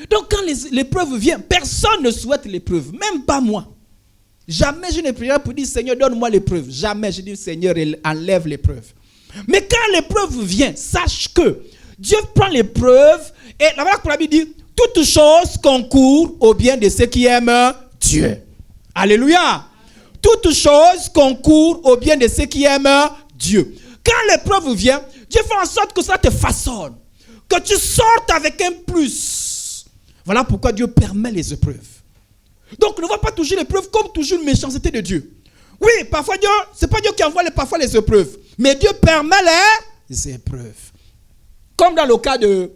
Donc quand l'épreuve vient, personne ne souhaite l'épreuve, même pas moi. Jamais je ne prierai pour dire Seigneur, donne-moi l'épreuve. Jamais je dis Seigneur, enlève l'épreuve. Mais quand l'épreuve vient, sache que Dieu prend l'épreuve et la Bible dit toute chose concourt au bien de ceux qui aiment Dieu. Alléluia. Toute chose concourt au bien de ceux qui aiment Dieu. Quand l'épreuve vient, Dieu fait en sorte que ça te façonne, que tu sortes avec un plus. Voilà pourquoi Dieu permet les épreuves. Donc ne vois pas toujours l'épreuve comme toujours une méchanceté de Dieu. Oui, parfois Dieu, c'est pas Dieu qui envoie parfois les épreuves, mais Dieu permet les épreuves. Comme dans le cas de...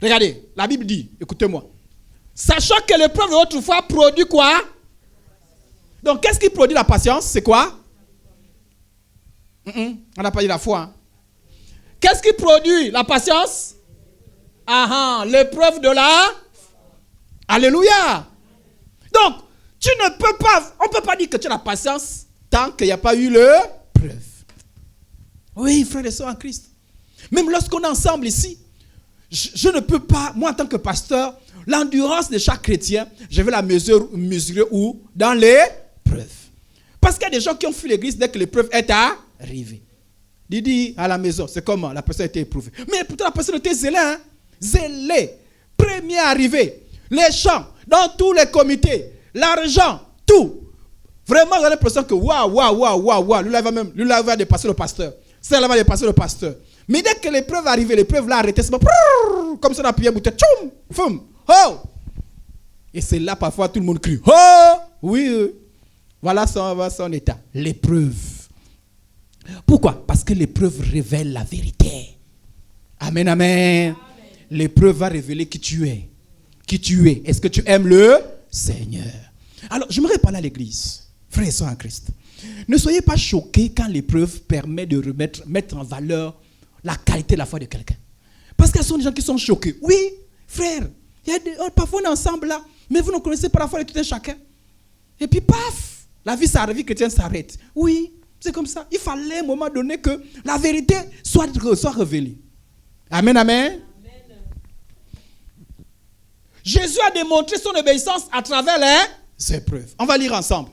Regardez, la Bible dit, écoutez-moi, sachant que l'épreuve autrefois produit quoi? Donc qu'est-ce qui produit la patience? C'est quoi? On n'a pas dit la foi. Hein? Qu'est-ce qui produit la patience? L'épreuve de la... Alléluia. Donc, tu ne peux pas, on ne peut pas dire que tu as la patience tant qu'il n'y a pas eu l'épreuve. Oui, frères et sœurs en Christ. Même lorsqu'on est ensemble ici, je ne peux pas, moi en tant que pasteur, l'endurance de chaque chrétien, je vais la mesurer où? Dans l'épreuve. Parce qu'il y a des gens qui ont fui l'église dès que l'épreuve est arrivée. Didi, à la maison, c'est comment? La personne a été éprouvée. Mais pourtant la personne était zélée. Hein? Zélée. Premier arrivé. Les chants, dans tous les comités, l'argent, tout. Vraiment, j'ai l'impression que waouh. Lui là va dépasser le pasteur. Celle-là va dépasser le pasteur. Mais dès que l'épreuve est arrivée, l'épreuve l'a arrêté. C'est comme ça, on a prié, bouteille. Tchoum, foum, oh. Et c'est là, parfois, tout le monde crie. Oh, oui. Voilà son état. L'épreuve. Pourquoi? Parce que l'épreuve révèle la vérité. Amen, amen. L'épreuve va révéler qui tu es. Qui tu es. Est-ce que tu aimes le Seigneur? Alors, j'aimerais parler à l'église. Frères et sœurs en Christ. Ne soyez pas choqués quand l'épreuve permet de mettre en valeur la qualité de la foi de quelqu'un. Parce qu'il y a des gens qui sont choqués. Oui, frère, parfois on est ensemble là, mais vous ne connaissez pas la foi de tout un chacun. Et puis paf, la vie chrétienne s'arrête. Oui, c'est comme ça. Il fallait à un moment donné que la vérité soit révélée. Amen, amen. Jésus a démontré son obéissance à travers les épreuves. On va lire ensemble.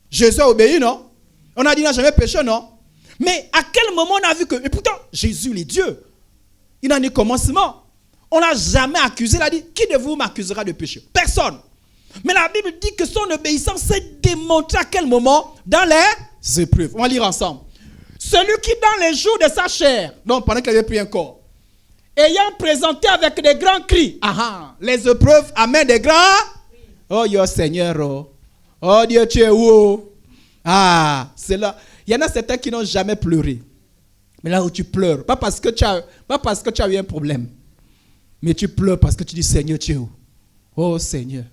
Jésus a obéi, non? On a dit, il n'a jamais péché, non? Mais à quel moment on a vu que... Et pourtant, Jésus, il est Dieu. Il en est commencement. On n'a jamais accusé. Il a dit, qui de vous m'accusera de péché? Personne. Mais la Bible dit que son obéissance s'est démontrée à quel moment? Dans les épreuves. On va lire ensemble. Celui qui, dans les jours de sa chair, donc pendant qu'il avait pris un corps, ayant présenté avec des grands cris, les épreuves amènent des grands. Oh, yo Seigneur, oh Dieu, tu es où? C'est là. Il y en a certains qui n'ont jamais pleuré. Mais là où tu pleures, pas parce que tu as eu un problème, mais tu pleures parce que tu dis Seigneur, tu es où? Oh Seigneur,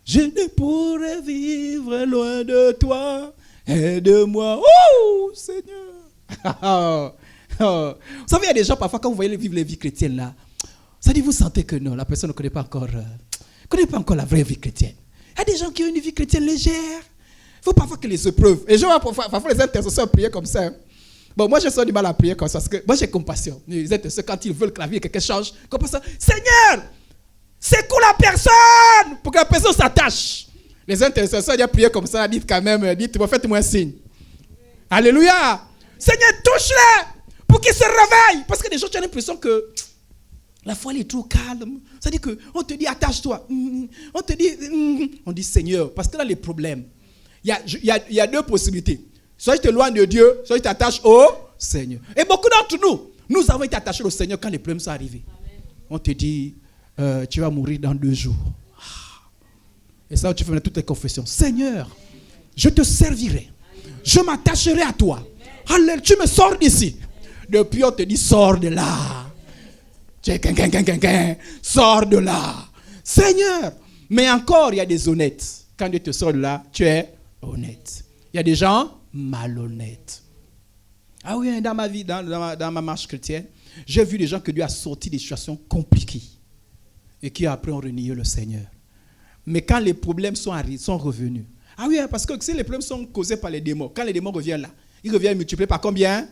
je ne pourrais vivre loin de toi. Aide-moi, oh Seigneur. Vous savez, il y a des gens, parfois, quand vous voyez vivre les vies chrétiennes là, ça dit, vous sentez que non, la personne ne connaît pas encore la vraie vie chrétienne. Il y a des gens qui ont une vie chrétienne légère. Il faut parfois que les épreuves. Et je vois parfois les intercesseurs prier comme ça. Hein. Bon, moi, j'ai souvent du mal à prier comme ça, parce que moi, j'ai compassion. Les intercesseurs, quand ils veulent que la vie de quelqu'un change, comme ça, Seigneur, secoue la personne pour que la personne s'attache. Les intercesseurs, ils ont prié comme ça, dites quand même, dites-moi, faites-moi un signe. Alléluia. Seigneur, touche-les pour qu'ils se réveillent. Parce que des gens, tu as l'impression que la foi, elle est trop calme. C'est-à-dire qu'on te dit, attache-toi. On te dit, on dit, Seigneur, parce que là, les problèmes. Il y a deux possibilités. Soit tu t'éloignes de Dieu, soit tu t'attaches au Seigneur. Et beaucoup d'entre nous avons été attachés au Seigneur quand les problèmes sont arrivés. Amen. On te dit, tu vas mourir dans 2 jours. Et ça, tu fais toutes tes confessions. Seigneur, je te servirai. Je m'attacherai à toi. Allez, tu me sors d'ici. Depuis, on te dit, sors de là. Sors de là. Seigneur. Mais encore, il y a des honnêtes. Quand Dieu te sort de là, tu es honnête. Il y a des gens malhonnêtes. Ah oui, dans ma vie, dans ma marche chrétienne, j'ai vu des gens que Dieu a sorti des situations compliquées et qui après ont renié le Seigneur. Mais quand les problèmes sont revenus, ah oui, parce que si les problèmes sont causés par les démons, quand les démons reviennent là, ils reviennent multipliés par combien?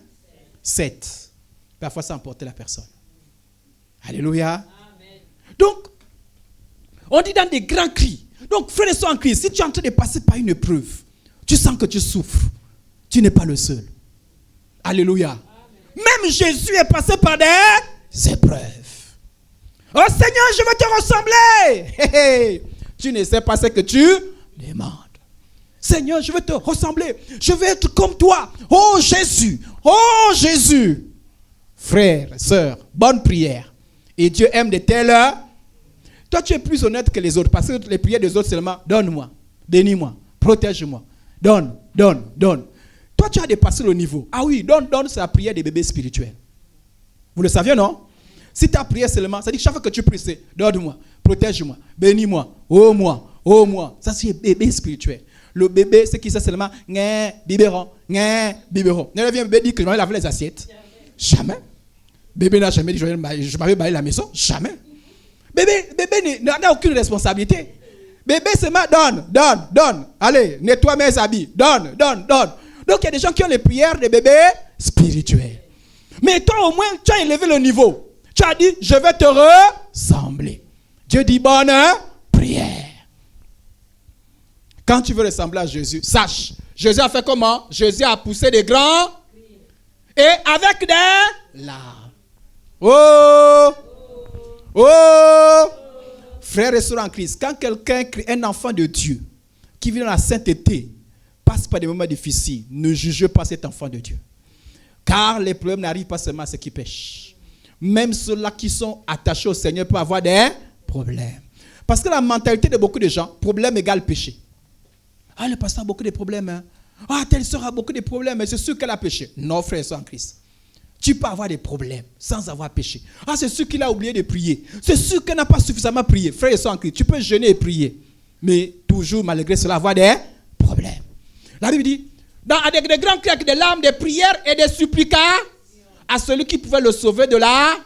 7. Parfois, ça emporte la personne. Alléluia. Amen. Donc, on dit dans des grands cris. Donc, frères et sœurs en Christ, si tu es en train de passer par une épreuve, tu sens que tu souffres, tu n'es pas le seul. Alléluia. Amen. Même Jésus est passé par des épreuves. Oh Seigneur, je veux te ressembler. Hey, hey. Tu ne sais pas ce que tu demandes. Seigneur, je veux te ressembler. Je veux être comme toi. Oh Jésus. Oh Jésus. Frères, sœurs, bonne prière. Et Dieu aime de telles. Toi, tu es plus honnête que les autres. Parce que les prières des autres, seulement, donne-moi, bénis-moi, protège-moi. Donne. Toi, tu as dépassé le niveau. Ah oui, donne, c'est la prière des bébés spirituels. Vous le saviez, non? Si ta prière seulement, ça dit que chaque fois que tu pries, c'est donne-moi, protège-moi, bénis-moi, oh moi. Ça, c'est bébé spirituel. Le bébé, c'est qui ça seulement? Biberon. Ne vient bébé dire que je vais laver les assiettes. Jamais. Bébé n'a jamais dit je m'avais baillé la maison. Jamais. Bébé n'a aucune responsabilité. Bébé seulement donne. Allez, nettoie mes habits. Donne. Donc il y a des gens qui ont les prières des bébés spirituels. Mais toi au moins, tu as élevé le niveau. Tu as dit, je vais te ressembler. Dieu dit, bonne prière. Quand tu veux ressembler à Jésus, sache, Jésus a fait comment? Jésus a poussé des grands et avec des larmes. Oh! Frères et sœurs en Christ, quand quelqu'un, un enfant de Dieu, qui vit dans la sainteté, passe par des moments difficiles, ne jugez pas cet enfant de Dieu. Car les problèmes n'arrivent pas seulement à ceux qui pêchent. Même ceux-là qui sont attachés au Seigneur peuvent avoir des problèmes. Parce que la mentalité de beaucoup de gens, problème égale péché. Ah, le pasteur a beaucoup de problèmes. Hein? Ah, telle sœur a beaucoup de problèmes, mais c'est sûr qu'elle a péché. Non, frère et sœur en Christ. Tu peux avoir des problèmes sans avoir péché. Ah, c'est sûr qu'il a oublié de prier. C'est sûr qu'il n'a pas suffisamment prié. Frère et sœur en Christ, tu peux jeûner et prier. Mais toujours, malgré cela, avoir des problèmes. La Bible dit, avec des grands cris, des larmes, des prières et des supplications à celui qui pouvait le sauver de la...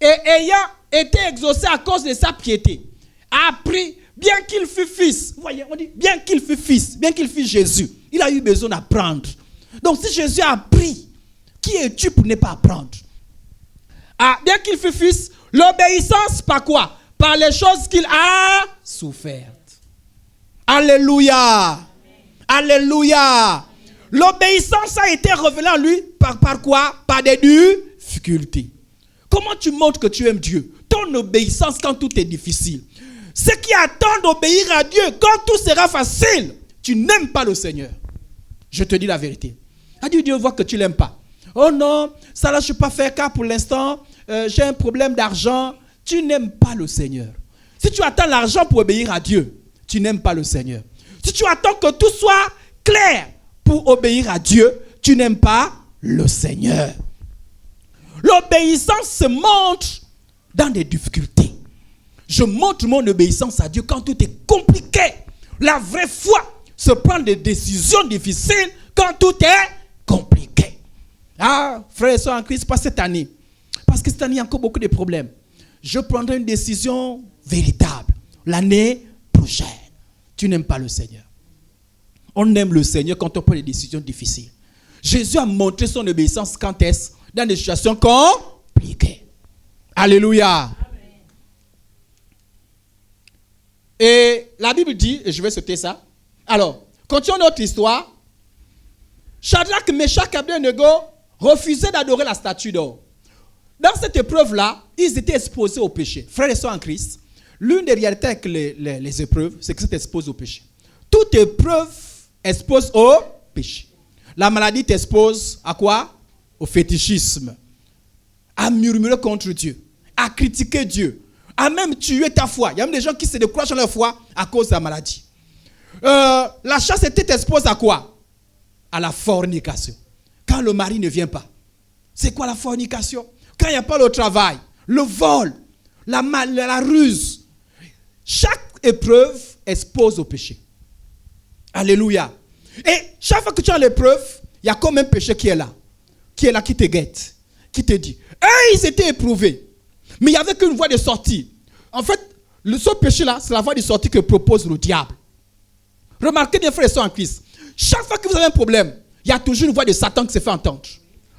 Et ayant été exaucé à cause de sa piété, a pris, bien qu'il fût fils, vous voyez, on dit, bien qu'il fût fils, bien qu'il fût Jésus, il a eu besoin d'apprendre. Donc si Jésus a appris, qui es-tu pour ne pas apprendre? Ah, bien qu'il fût fils, l'obéissance par quoi? Par les choses qu'il a souffertes. Alléluia. Amen. Alléluia. L'obéissance a été révélée à lui par quoi? Par des difficultés. Comment tu montres que tu aimes Dieu? Ton obéissance quand tout est difficile. Ceux qui attendent d'obéir à Dieu, quand tout sera facile, tu n'aimes pas le Seigneur. Je te dis la vérité. Dieu voit que tu ne l'aimes pas. Oh non, ça là je ne peux pas faire car pour l'instant, j'ai un problème d'argent. Tu n'aimes pas le Seigneur. Si tu attends l'argent pour obéir à Dieu, tu n'aimes pas le Seigneur. Si tu attends que tout soit clair pour obéir à Dieu, tu n'aimes pas le Seigneur. L'obéissance se montre dans des difficultés. Je montre mon obéissance à Dieu quand tout est compliqué. La vraie foi se prend des décisions difficiles quand tout est compliqué. Ah, frères et sœurs en Christ, pas cette année. Parce que cette année, il y a encore beaucoup de problèmes. Je prendrai une décision véritable l'année prochaine. Tu n'aimes pas le Seigneur. On aime le Seigneur quand on prend des décisions difficiles. Jésus a montré son obéissance quand est-ce? Dans des situations compliquées. Alléluia. Amen. Et la Bible dit, et je vais sauter ça. Alors, continuons notre histoire. Shadrach, Meshach et Abednego refusaient d'adorer la statue d'or. Dans cette épreuve-là, ils étaient exposés au péché. Frères et sœurs en Christ, l'une des réalités avec les épreuves, c'est qu'ils sont exposés au péché. Tout toute épreuve expose au péché. La maladie t'expose à quoi? Au fétichisme, à murmurer contre Dieu, à critiquer Dieu, à même tuer ta foi. Il y a même des gens qui se découragent dans leur foi à cause de la maladie. La chasteté t'expose à quoi? À la fornication. Quand le mari ne vient pas. C'est quoi la fornication? Quand il n'y a pas le travail, le vol, la ruse. Chaque épreuve expose au péché. Alléluia. Et chaque fois que tu as l'épreuve, il y a comme un péché qui est là, qui te guette, qui te dit. Et ils étaient éprouvés, mais il n'y avait qu'une voie de sortie. En fait, ce péché-là, c'est la voie de sortie que propose le diable. Remarquez bien, frères et sœurs en Christ, chaque fois que vous avez un problème, il y a toujours une voix de Satan qui se fait entendre.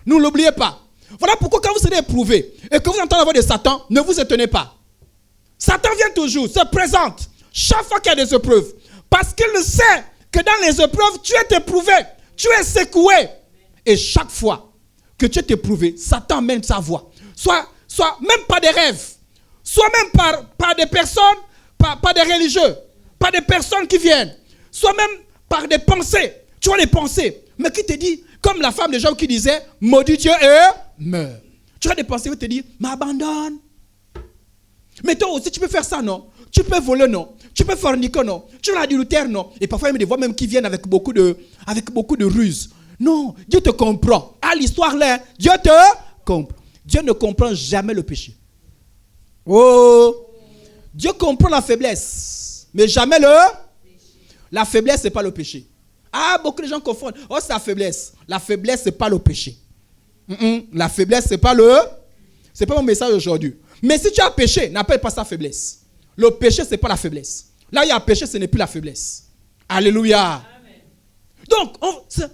Ne l'oubliez pas. Voilà pourquoi quand vous serez éprouvé et que vous entendez la voix de Satan, ne vous étonnez pas. Satan vient toujours, se présente chaque fois qu'il y a des épreuves. Parce qu'il sait que dans les épreuves, tu es éprouvé, tu es secoué. Et chaque fois que tu es éprouvé, Satan mène sa voix. Soit même par des rêves, soit même par des personnes, par des religieux, par des personnes qui viennent, soit même par des pensées. Tu vois les pensées, mais qui te dit, comme la femme de Job qui disait, maudit Dieu et meurt. Tu as des pensées qui te disent, m'abandonne. Mais toi aussi, tu peux faire ça, non? Tu peux voler, non? Tu peux forniquer, non? Tu as l'adultère, non? Et parfois, il y a des voix même qui viennent avec beaucoup de ruses. Non, Dieu te comprend. À l'histoire là, Dieu te comprend. Dieu ne comprend jamais le péché. Oh! Dieu comprend la faiblesse, mais jamais la faiblesse, ce n'est pas le péché. Ah, beaucoup de gens confondent. Oh, c'est la faiblesse. La faiblesse, ce n'est pas le péché. La faiblesse, ce n'est pas c'est pas mon message aujourd'hui. Mais si tu as péché, n'appelle pas ça faiblesse. Le péché, ce n'est pas la faiblesse. Là, il y a péché, ce n'est plus la faiblesse. Alléluia. Amen. Donc,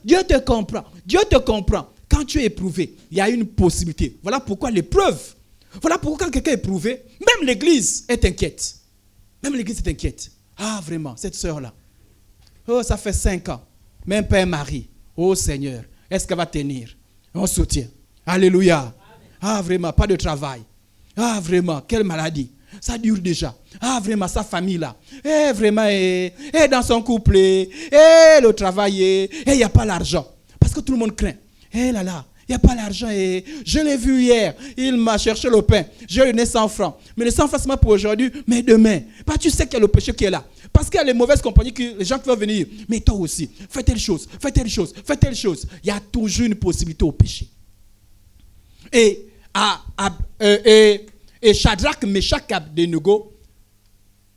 Dieu te comprend. Dieu te comprend. Quand tu es éprouvé, il y a une possibilité. Voilà pourquoi l'épreuve. Voilà pourquoi quand quelqu'un est éprouvé, même l'église est inquiète. Même l'église est inquiète. Ah, vraiment, cette sœur-là. Oh, ça fait 5 ans. Même pas un mari. Oh, Seigneur, est-ce qu'elle va tenir? On soutient. Alléluia. Amen. Ah, vraiment, pas de travail. Ah, vraiment, quelle maladie. Ça dure déjà. Ah, vraiment, sa famille là. Eh, vraiment, dans son couple, le travail, il n'y a pas l'argent. Parce que tout le monde craint. Eh là là, il n'y a pas l'argent. Je l'ai vu hier. Il m'a cherché le pain. Je lui ai donné 100 francs. Mais le 100 francs, c'est pas pour aujourd'hui, mais demain. Bah, tu sais qu'il y a le péché qui est là. Parce qu'il y a les mauvaises compagnies, les gens qui vont venir. Mais toi aussi, fais telle chose, fais telle chose, fais telle chose. Il y a toujours une possibilité au péché. Et Shadrach, Meshach et Abednego,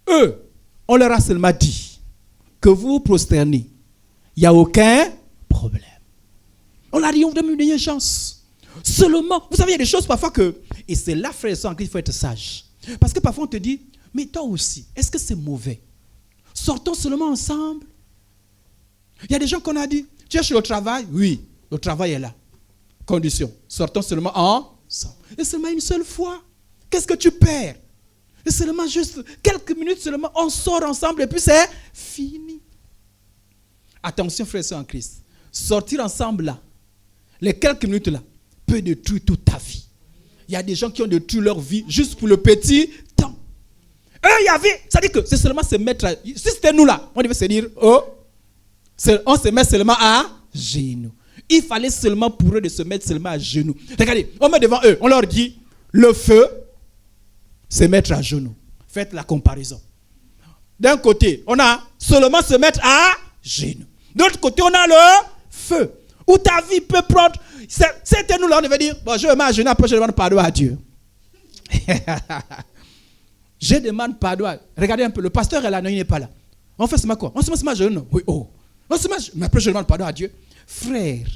eux, on leur a seulement dit que vous vous prosternez. Il n'y a aucun problème. On a dit, on vous donne une chance. Seulement, vous savez, il y a des choses parfois que, et c'est là, frère et soeur, qu'il faut être sage. Parce que parfois on te dit, mais toi aussi, est-ce que c'est mauvais? Sortons seulement ensemble. Il y a des gens qu'on a dit, tu es chez le travail? Oui, le travail est là. Condition, sortons seulement ensemble. Et seulement une seule fois. Qu'est-ce que tu perds? Et seulement juste quelques minutes seulement, on sort ensemble et puis c'est fini. Attention, frères et sœurs en Christ. Sortir ensemble là, les quelques minutes là, peut détruire toute ta vie. Il y a des gens qui ont détruit leur vie juste pour le petit temps. Eux, il y avait, ça dit que c'est seulement se mettre à, si c'était nous là, on devait se dire, oh, on se met seulement à genoux. Il fallait seulement pour eux de se mettre seulement à genoux. Regardez, on met devant eux, on leur dit, le feu, c'est mettre à genoux. Faites la comparaison. D'un côté, on a seulement se mettre à genoux. De l'autre côté, on a le feu. Où ta vie peut prendre. C'était nous là, on devait dire, bon, je me mets à genoux, après je demande pardon à Dieu. Je demande pardon. Regardez un peu, le pasteur est là, non, il n'est pas là. On fait seulement quoi? On se met à genoux. Oui, oh. On se met à genoux, mais après je demande pardon à Dieu. Frère,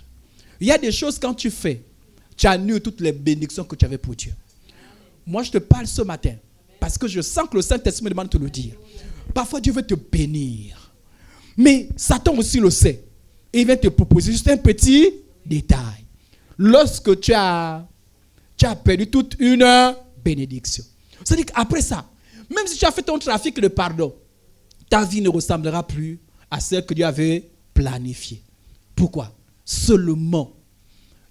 il y a des choses quand tu fais, tu annules toutes les bénédictions que tu avais pour Dieu. Moi, je te parle ce matin parce que je sens que le Saint-Esprit me demande de te le dire. Parfois, Dieu veut te bénir. Mais Satan aussi le sait. Et il vient te proposer juste un petit détail. Lorsque tu as perdu toute une bénédiction. C'est-à-dire qu'après ça, même si tu as fait ton trafic de pardon, ta vie ne ressemblera plus à celle que Dieu avait planifiée. Pourquoi? Seulement,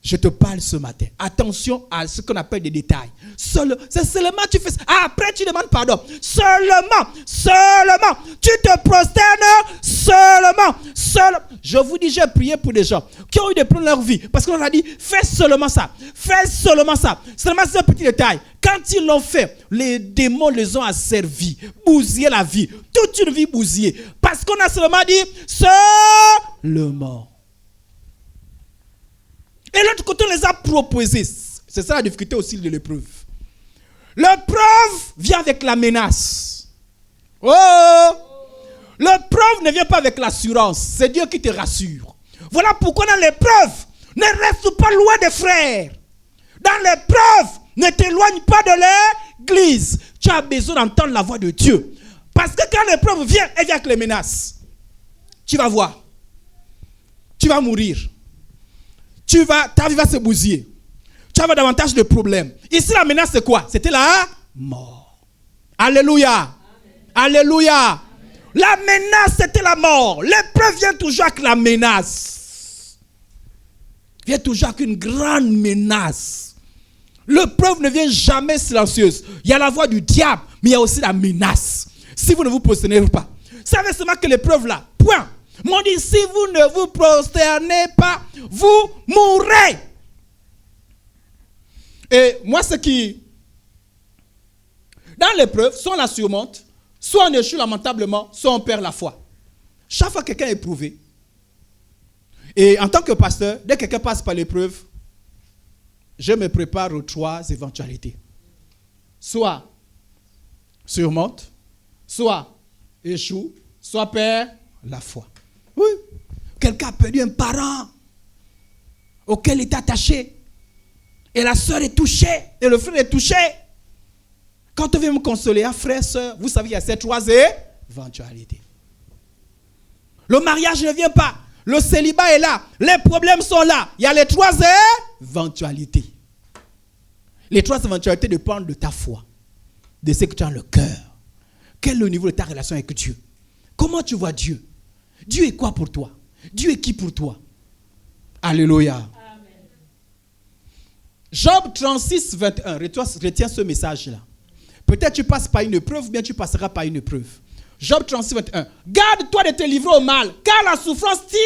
Je te parle ce matin. Attention à ce qu'on appelle des détails. C'est seulement tu fais ça. Après tu demandes pardon. Seulement. Tu te prosternes seulement. Je vous dis, j'ai prié pour des gens qui ont eu des problèmes dans leur vie. Parce qu'on leur a dit, fais seulement ça. Seulement c'est un petit détail. Quand ils l'ont fait, les démons les ont asservis. Bousillé la vie. Toute une vie bousillée. Parce qu'on a seulement dit, seulement. Et l'autre côté, on les a proposés. C'est ça la difficulté aussi de l'épreuve. L'épreuve vient avec la menace. Oh! L'épreuve ne vient pas avec l'assurance. C'est Dieu qui te rassure. Voilà pourquoi dans l'épreuve, ne reste pas loin des frères. Dans l'épreuve, ne t'éloigne pas de l'église. Tu as besoin d'entendre la voix de Dieu. Parce que quand l'épreuve vient, elle vient avec les menaces. Tu vas voir. Tu vas mourir. Ta vie va se bousiller. Tu vas avoir davantage de problèmes. Ici, la menace, c'est quoi? C'était la mort. Alléluia. Amen. Alléluia. Amen. La menace, c'était la mort. L'épreuve vient toujours avec la menace. Vient toujours avec une grande menace. L'épreuve ne vient jamais silencieuse. Il y a la voix du diable, mais il y a aussi la menace. Si vous ne vous prosternez pas, savez seulement que l'épreuve là, point. M'ont dit, si vous ne vous prosternez pas, vous mourrez. Et moi, ce qui, dans l'épreuve, soit on la surmonte, soit on échoue lamentablement, soit on perd la foi. Chaque fois que quelqu'un est éprouvé, et en tant que pasteur, dès que quelqu'un passe par l'épreuve, je me prépare aux 3 éventualités. Soit surmonte, soit échoue, soit perd la foi. Oui. Quelqu'un a perdu un parent auquel il est attaché. Et la soeur est touchée. Et le frère est touché. Quand on vient me consoler, frère, soeur, vous savez, il y a ces 3 éventualités. Le mariage ne vient pas. Le célibat est là. Les problèmes sont là. Il y a les 3 éventualités. Les 3 éventualités dépendent de ta foi. De ce que tu as dans le cœur. Quel est le niveau de ta relation avec Dieu? Comment tu vois Dieu? Dieu est quoi pour toi? Dieu est qui pour toi? Alléluia. Amen. Job 36, 21. Retiens ce message-là. Peut-être tu passes par une épreuve, ou bien tu passeras par une épreuve. Job 36, 21. Garde-toi de te livrer au mal, car la souffrance t'y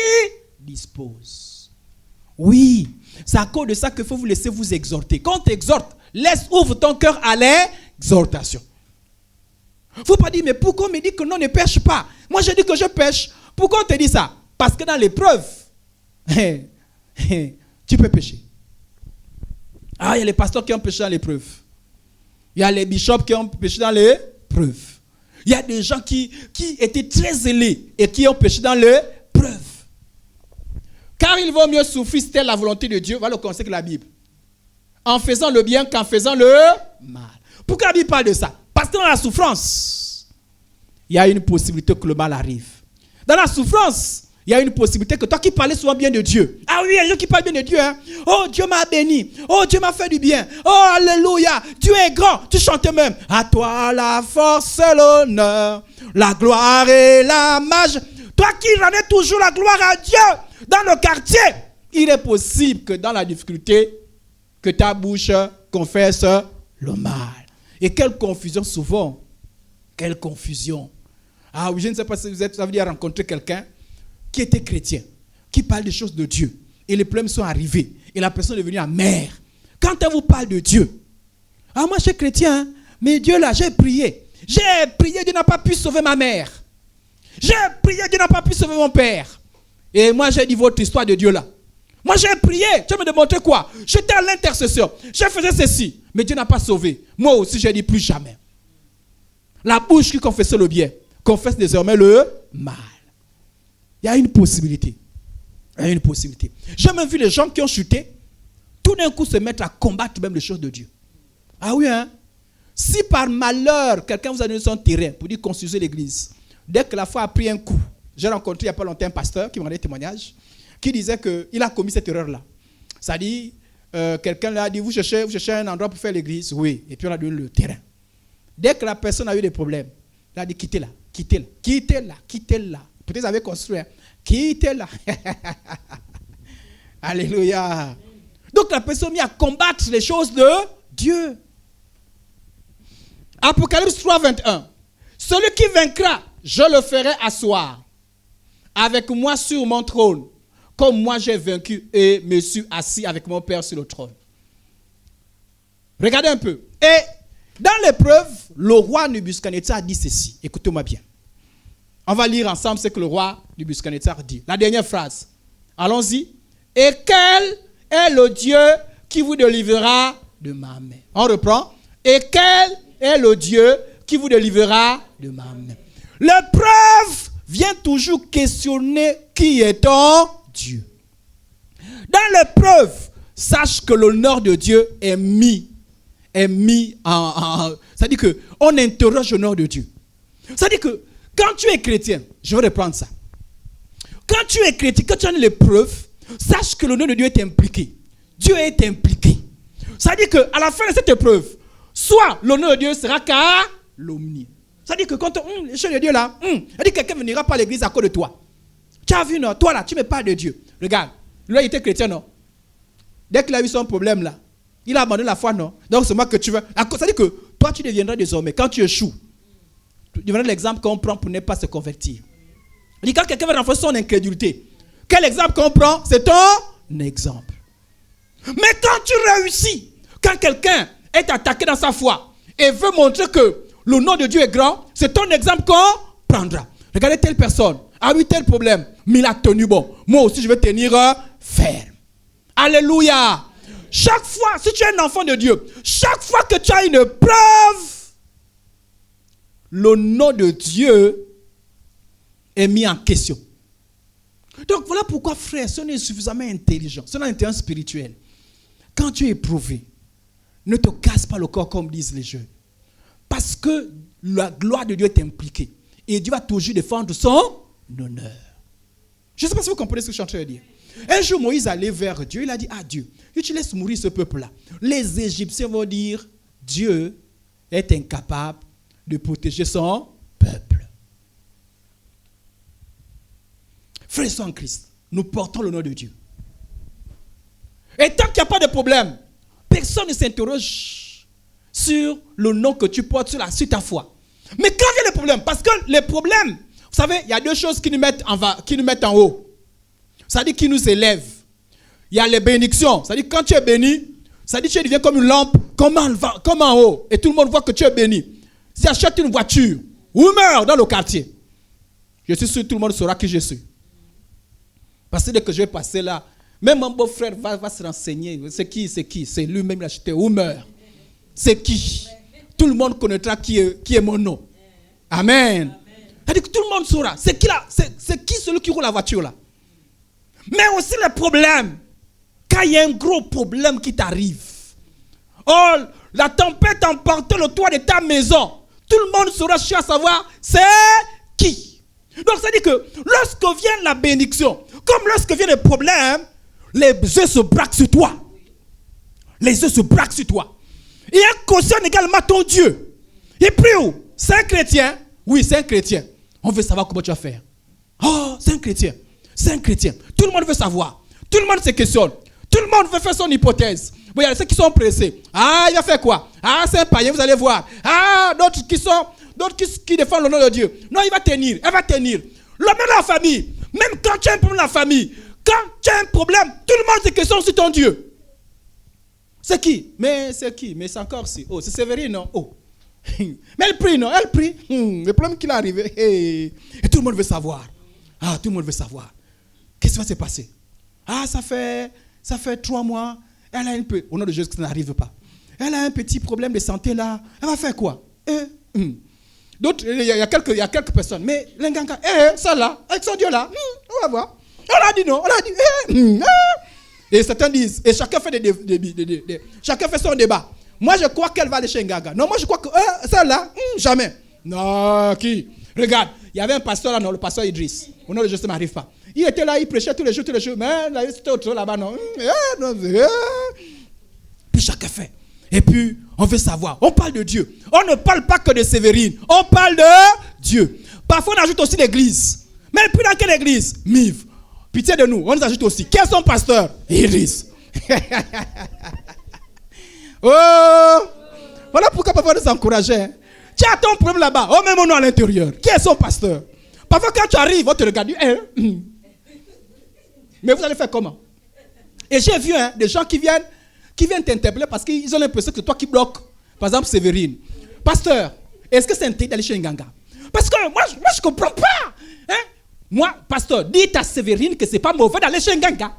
dispose. Oui, c'est à cause de ça qu'il faut vous laisser vous exhorter. Quand on t'exhorte, ouvre ton cœur à l'exhortation. Il ne faut pas dire, mais pourquoi on me dit que non, ne pêche pas? Moi, je dis que je pêche. Pourquoi on te dit ça? Parce que dans l'épreuve, tu peux pécher. Ah, il y a les pasteurs qui ont péché dans l'épreuve. Il y a les bishops qui ont péché dans l'épreuve. Il y a des gens qui étaient très zélés et qui ont péché dans l'épreuve. Car il vaut mieux souffrir, c'était la volonté de Dieu. Voilà le conseil de la Bible. En faisant le bien qu'en faisant le mal. Pourquoi la Bible parle de ça? Parce que dans la souffrance, il y a une possibilité que le mal arrive. Dans la souffrance, il y a une possibilité que toi qui parlais souvent bien de Dieu. Ah oui, il y a des gens qui parlent bien de Dieu. Hein? Oh, Dieu m'a béni. Oh, Dieu m'a fait du bien. Oh, alléluia. Dieu est grand. Tu chantes même. À toi la force et l'honneur, la gloire et la majesté. Toi qui rendais toujours la gloire à Dieu dans le quartier. Il est possible que dans la difficulté, que ta bouche confesse le mal. Et quelle confusion souvent. Quelle confusion. Ah oui, je ne sais pas si vous avez déjà rencontré quelqu'un qui était chrétien, qui parle des choses de Dieu. Et les problèmes sont arrivés. Et la personne est devenue amère. Quand elle vous parle de Dieu, ah moi je suis chrétien, hein, mais Dieu là, j'ai prié. J'ai prié, Dieu n'a pas pu sauver ma mère. J'ai prié, Dieu n'a pas pu sauver mon père. Et moi j'ai dit votre histoire de Dieu là. Moi j'ai prié, tu me démontrer quoi? J'étais à l'intercession, je faisais ceci, mais Dieu n'a pas sauvé. Moi aussi j'ai dit plus jamais. La bouche qui confessait le bien, confesse désormais le mal. Il y a une possibilité. Il y a une possibilité. J'ai même vu les gens qui ont chuté, tout d'un coup se mettre à combattre même les choses de Dieu. Ah oui, hein? Si par malheur, quelqu'un vous a donné son terrain pour dire construisez l'église, dès que la foi a pris un coup, j'ai rencontré il n'y a pas longtemps un pasteur qui m'a donné témoignage, qui disait qu'il a commis cette erreur-là. C'est-à-dire, quelqu'un lui a dit, vous cherchez un endroit pour faire l'église? Oui. Et puis on a donné le terrain. Dès que la personne a eu des problèmes, il a dit, quittez-la, quittez-la, quittez-la, quittez-la. Peut-être vous avez construit. Quittez-la. Alléluia. Donc la personne mise à combattre les choses de Dieu. Apocalypse 3, 21. Celui qui vaincra, je le ferai asseoir avec moi sur mon trône, comme moi j'ai vaincu et me suis assis avec mon Père sur le trône. Regardez un peu. Et dans l'épreuve, le roi Nebuchadnezzar a dit ceci. Écoutez-moi bien. On va lire ensemble ce que le roi Nebuchadnezzar dit. La dernière phrase. Allons-y. Et quel est le Dieu qui vous délivrera de ma main? On reprend. Et quel est le Dieu qui vous délivrera de ma main? L'épreuve vient toujours questionner qui est ton Dieu. Dans l'épreuve, sache que l'honneur de Dieu est mis en c'est-à-dire qu'on interroge l'honneur de Dieu. C'est-à-dire que quand tu es chrétien, je vais reprendre ça. Quand tu es chrétien, quand tu as l'épreuve, sache que l'honneur de Dieu est impliqué. Dieu est impliqué. C'est-à-dire qu'à la fin de cette épreuve, soit l'honneur de Dieu sera calomnié. C'est-à-dire que quand le chef de Dieu là, c'est-à-dire que quelqu'un ne viendra pas à l'église à cause de toi. Tu as vu, non? Toi là, tu me parles de Dieu. Regarde, lui il était chrétien, non? Dès qu'il a eu son problème là, il a abandonné la foi, non? Donc c'est moi que tu veux. C'est-à-dire que toi tu deviendras désormais, quand tu échoues, tu deviendras l'exemple qu'on prend pour ne pas se convertir. Il dit quand quelqu'un va renforcer son incrédulité, quel exemple qu'on prend? C'est ton exemple. Mais quand tu réussis, quand quelqu'un est attaqué dans sa foi et veut montrer que le nom de Dieu est grand, c'est ton exemple qu'on prendra. Regardez telle personne, a eu tel problème, mais il a tenu bon. Moi aussi je vais tenir ferme. Alléluia. Chaque fois, si tu es un enfant de Dieu, chaque fois que tu as une preuve, le nom de Dieu est mis en question. Donc voilà pourquoi, frère, si on est suffisamment intelligent, si on a une intelligence spirituelle, quand tu es éprouvé, ne te casse pas le corps comme disent les jeunes. Parce que la gloire de Dieu est impliquée. Et Dieu va toujours défendre son honneur. Je ne sais pas si vous comprenez ce que je suis en train de dire. Un jour, Moïse allait vers Dieu. Il a dit, Dieu, que tu laisses mourir ce peuple-là. Les Égyptiens vont dire, Dieu est incapable de protéger son peuple. Frères et sœurs en Christ, nous portons le nom de Dieu. Et tant qu'il n'y a pas de problème, personne ne s'interroge sur le nom que tu portes sur ta foi. Mais quand il y a le problème, parce que les problèmes, vous savez, il y a deux choses qui nous mettent en haut. C'est-à-dire qui nous élèvent. Il y a les bénédictions. C'est-à-dire quand tu es béni, c'est-à-dire que tu deviens comme une lampe, comme en haut. Et tout le monde voit que tu es béni. Si tu achètes une voiture, ou meurs dans le quartier, je suis sûr que tout le monde saura qui je suis. Parce que dès que je vais passer là, même mon beau-frère va se renseigner. C'est qui? C'est lui-même l'acheté. Ou meurt. C'est qui? Tout le monde connaîtra qui est mon nom. Amen. C'est-à-dire que tout le monde saura. C'est qui là? C'est qui celui qui roule la voiture là? Mais aussi les problèmes. Quand il y a un gros problème qui t'arrive. Oh, la tempête a emporté le toit de ta maison. Tout le monde saura chercher à savoir c'est qui. Donc ça dit que lorsque vient la bénédiction, comme lorsque vient le problème, les yeux se braquent sur toi. Les yeux se braquent sur toi. Et elle cautionne également ton Dieu. Et puis où? C'est un chrétien? Oui, c'est un chrétien. On veut savoir comment tu vas faire. Oh, c'est un chrétien. C'est un chrétien. Tout le monde veut savoir. Tout le monde se questionne. Tout le monde veut faire son hypothèse. Bon, il y a ceux qui sont pressés. Ah, il va faire quoi? Ah, c'est un païen, vous allez voir. Ah, d'autres qui défendent le nom de Dieu. Non, il va tenir. Elle va tenir. L'homme de la famille. Même quand tu as un problème dans la famille, quand tu as un problème, tout le monde se questionne sur ton Dieu. C'est qui? Mais c'est qui? Mais c'est encore si. Oh, c'est Sévérine, non? Oh. Mais elle prie, non? Elle prie. Le problème qu'il est arrivé. Et tout le monde veut savoir. Ah, tout le monde veut savoir. Qu'est-ce qui va se passer? Ah, ça fait 3 mois. Elle a un peu. Au nom de Jésus, ça n'arrive pas. Elle a un petit problème de santé là. Elle va faire quoi? D'autres, il y a quelques personnes. Mais l'inganga, ça là, avec son Dieu là, on va voir. On a dit non, on a dit. Et certains disent, et chacun fait chacun fait son débat. Moi, je crois qu'elle va aller chez Nganga. Non, moi, je crois que ça là, jamais. Non, qui? Regarde, il y avait un pasteur là, non, le pasteur Idriss. Au nom de Jésus, ça n'arrive pas. Il était là, il prêchait tous les jours. Mais là, c'était autre chose là-bas, non. Puis chacun fait. Et puis, on veut savoir. On parle de Dieu. On ne parle pas que de Sévérine. On parle de Dieu. Parfois, on ajoute aussi l'église. Mais puis dans quelle église? Miv. Pitié de nous. On nous ajoute aussi. Qui est son pasteur? Idriss. Oh! Voilà pourquoi parfois nous encourager. Hein. Tu as ton problème là-bas. Oh, même nous à l'intérieur. Qui est son pasteur? Parfois quand tu arrives, on te regarde. Mais vous allez faire comment? Et j'ai vu des gens qui viennent t'interpeller parce qu'ils ont l'impression que c'est toi qui bloques. Par exemple, Séverine. Pasteur, est-ce que c'est interdit d'aller chez Nganga? Parce que moi je ne comprends pas. Hein? Moi, pasteur, dites à Séverine que ce n'est pas mauvais d'aller chez Nganga.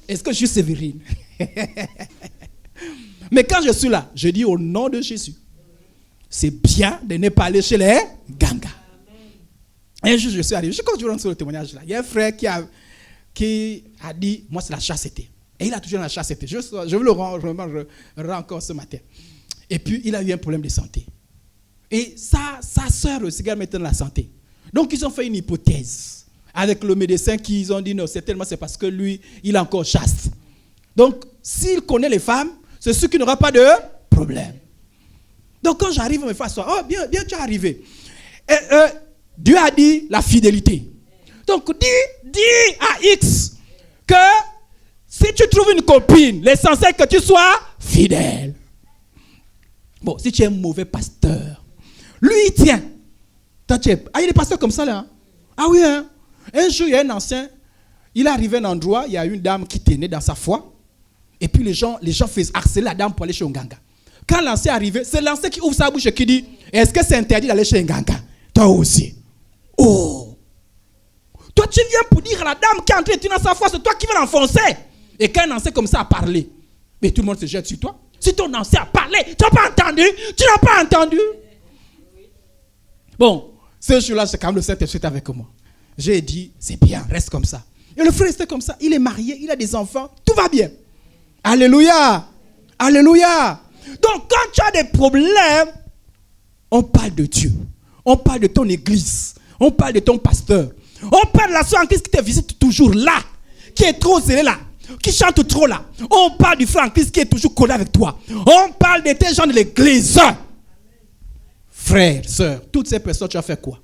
Est-ce que je suis Séverine? Mais quand je suis là, je dis au nom de Jésus, c'est bien de ne pas aller chez les Nganga. Un jour, je suis arrivé, je continue sur le témoignage là. Il y a un frère qui a dit, moi c'est la chasteté. Et il a toujours la chasteté. Je veux le rendre encore ce matin. Et puis, il a eu un problème de santé. Et sa soeur aussi, elle maintenant la santé. Donc, ils ont fait une hypothèse avec le médecin qui ont dit non, c'est parce que lui, il est encore chaste. Donc, s'il connaît les femmes, c'est sûr qu'il n'aura pas de problème. Donc, quand j'arrive, on me fait asseoir. Oh, bien, tu es arrivé. Dieu a dit la fidélité. Donc, dis à X que si tu trouves une copine, l'essentiel est que tu sois fidèle. Bon, si tu es un mauvais pasteur, lui, il tient. Il y a des pasteurs comme ça, là. Hein? Ah oui, hein? Un jour, il y a un ancien, il est arrivé à un endroit, il y a une dame qui tenait dans sa foi. Et puis, les gens faisaient harceler la dame pour aller chez Nganga. Quand l'ancien est arrivé, c'est l'ancien qui ouvre sa bouche et qui dit, est-ce que c'est interdit d'aller chez Nganga? Toi aussi. Oh! Toi, tu viens pour dire à la dame qui est en train de tenir dans sa foi, c'est toi qui veux l'enfoncer. Et quand un ancien comme ça a parlé, mais tout le monde se jette sur toi. Si ton ancien a parlé, tu n'as pas entendu? Tu n'as pas entendu? Bon, ce jour-là, c'est quand même le Saint-Esprit avec moi. J'ai dit, c'est bien, reste comme ça. Et le frère restait comme ça. Il est marié, il a des enfants, tout va bien. Alléluia! Alléluia! Donc, quand tu as des problèmes, on parle de Dieu. On parle de ton église. On parle de ton pasteur. On parle de la soeur en Christ qui te visite toujours là, qui est trop zélé là, qui chante trop là. On parle du frère en Christ qui est toujours collé avec toi. On parle de tes gens de l'église. Frères, sœurs, toutes ces personnes, tu as fait quoi?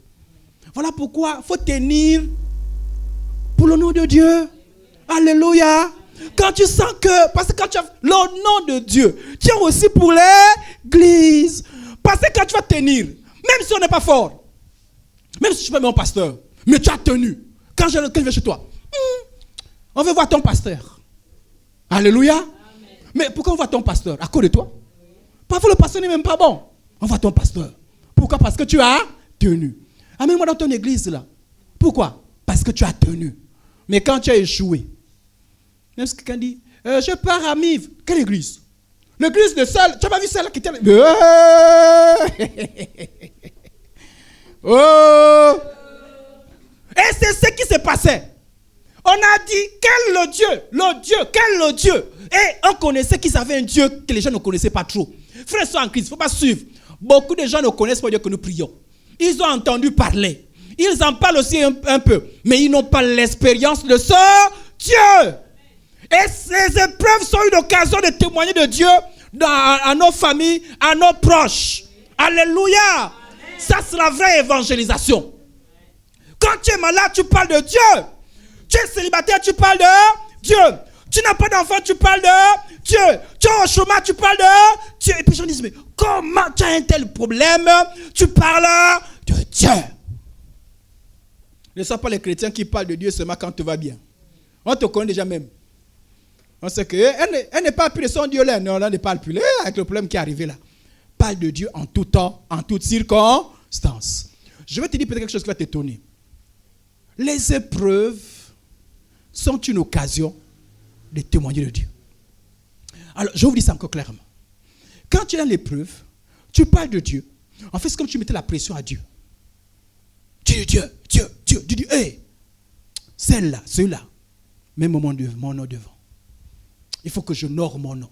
Voilà pourquoi il faut tenir pour le nom de Dieu. Alléluia. Quand tu sens que, parce que quand tu as le nom de Dieu, tiens aussi pour l'église. Parce que quand tu vas tenir, même si on n'est pas fort, même si je suis pas mon pasteur, mais tu as tenu. Quand je viens chez toi, on veut voir ton pasteur. Alléluia. Amen. Mais pourquoi on voit ton pasteur? À cause de toi? Parfois le pasteur n'est même pas bon. On voit ton pasteur. Pourquoi? Parce que tu as tenu. Amène-moi dans ton église là. Pourquoi? Parce que tu as tenu. Mais quand tu as échoué, même si quelqu'un dit, je pars à Mive. Quelle église? L'église de celle, tu n'as pas vu celle qui était... Oh! Et c'est ce qui se passait. On a dit, quel le Dieu. Et on connaissait qu'ils avaient un Dieu que les gens ne connaissaient pas trop. Frères et en Christ, il ne faut pas suivre. Beaucoup de gens ne connaissent pas Dieu que nous prions. Ils ont entendu parler. Ils en parlent aussi un peu. Mais ils n'ont pas l'expérience de ce Dieu. Et ces épreuves sont une occasion de témoigner de Dieu à nos familles, à nos proches. Alléluia. Amen. Ça, c'est la vraie évangélisation. Quand tu es malade, tu parles de Dieu. Tu es célibataire, tu parles de Dieu. Tu n'as pas d'enfant, tu parles de Dieu. Tu es au chômage, tu parles de Dieu. Et puis les gens disent, mais comment tu as un tel problème? Tu parles de Dieu. Ne sont pas les chrétiens qui parlent de Dieu seulement quand tout va bien. On te connaît déjà même. On sait qu'elle n'est pas plus de son Dieu là. Non, elle ne parle plus. Avec le problème qui est arrivé là. Parle de Dieu en tout temps, en toutes circonstances. Je vais te dire peut-être quelque chose qui va t'étonner. Les épreuves sont une occasion de témoigner de Dieu. Alors, je vous dis ça encore clairement. Quand tu es dans l'épreuve, tu parles de Dieu. En fait, c'est comme si tu mettais la pression à Dieu. Tu dis Dieu. Tu dis, hé, celle-là, celui-là, mets mon nom devant. Il faut que je honore mon nom.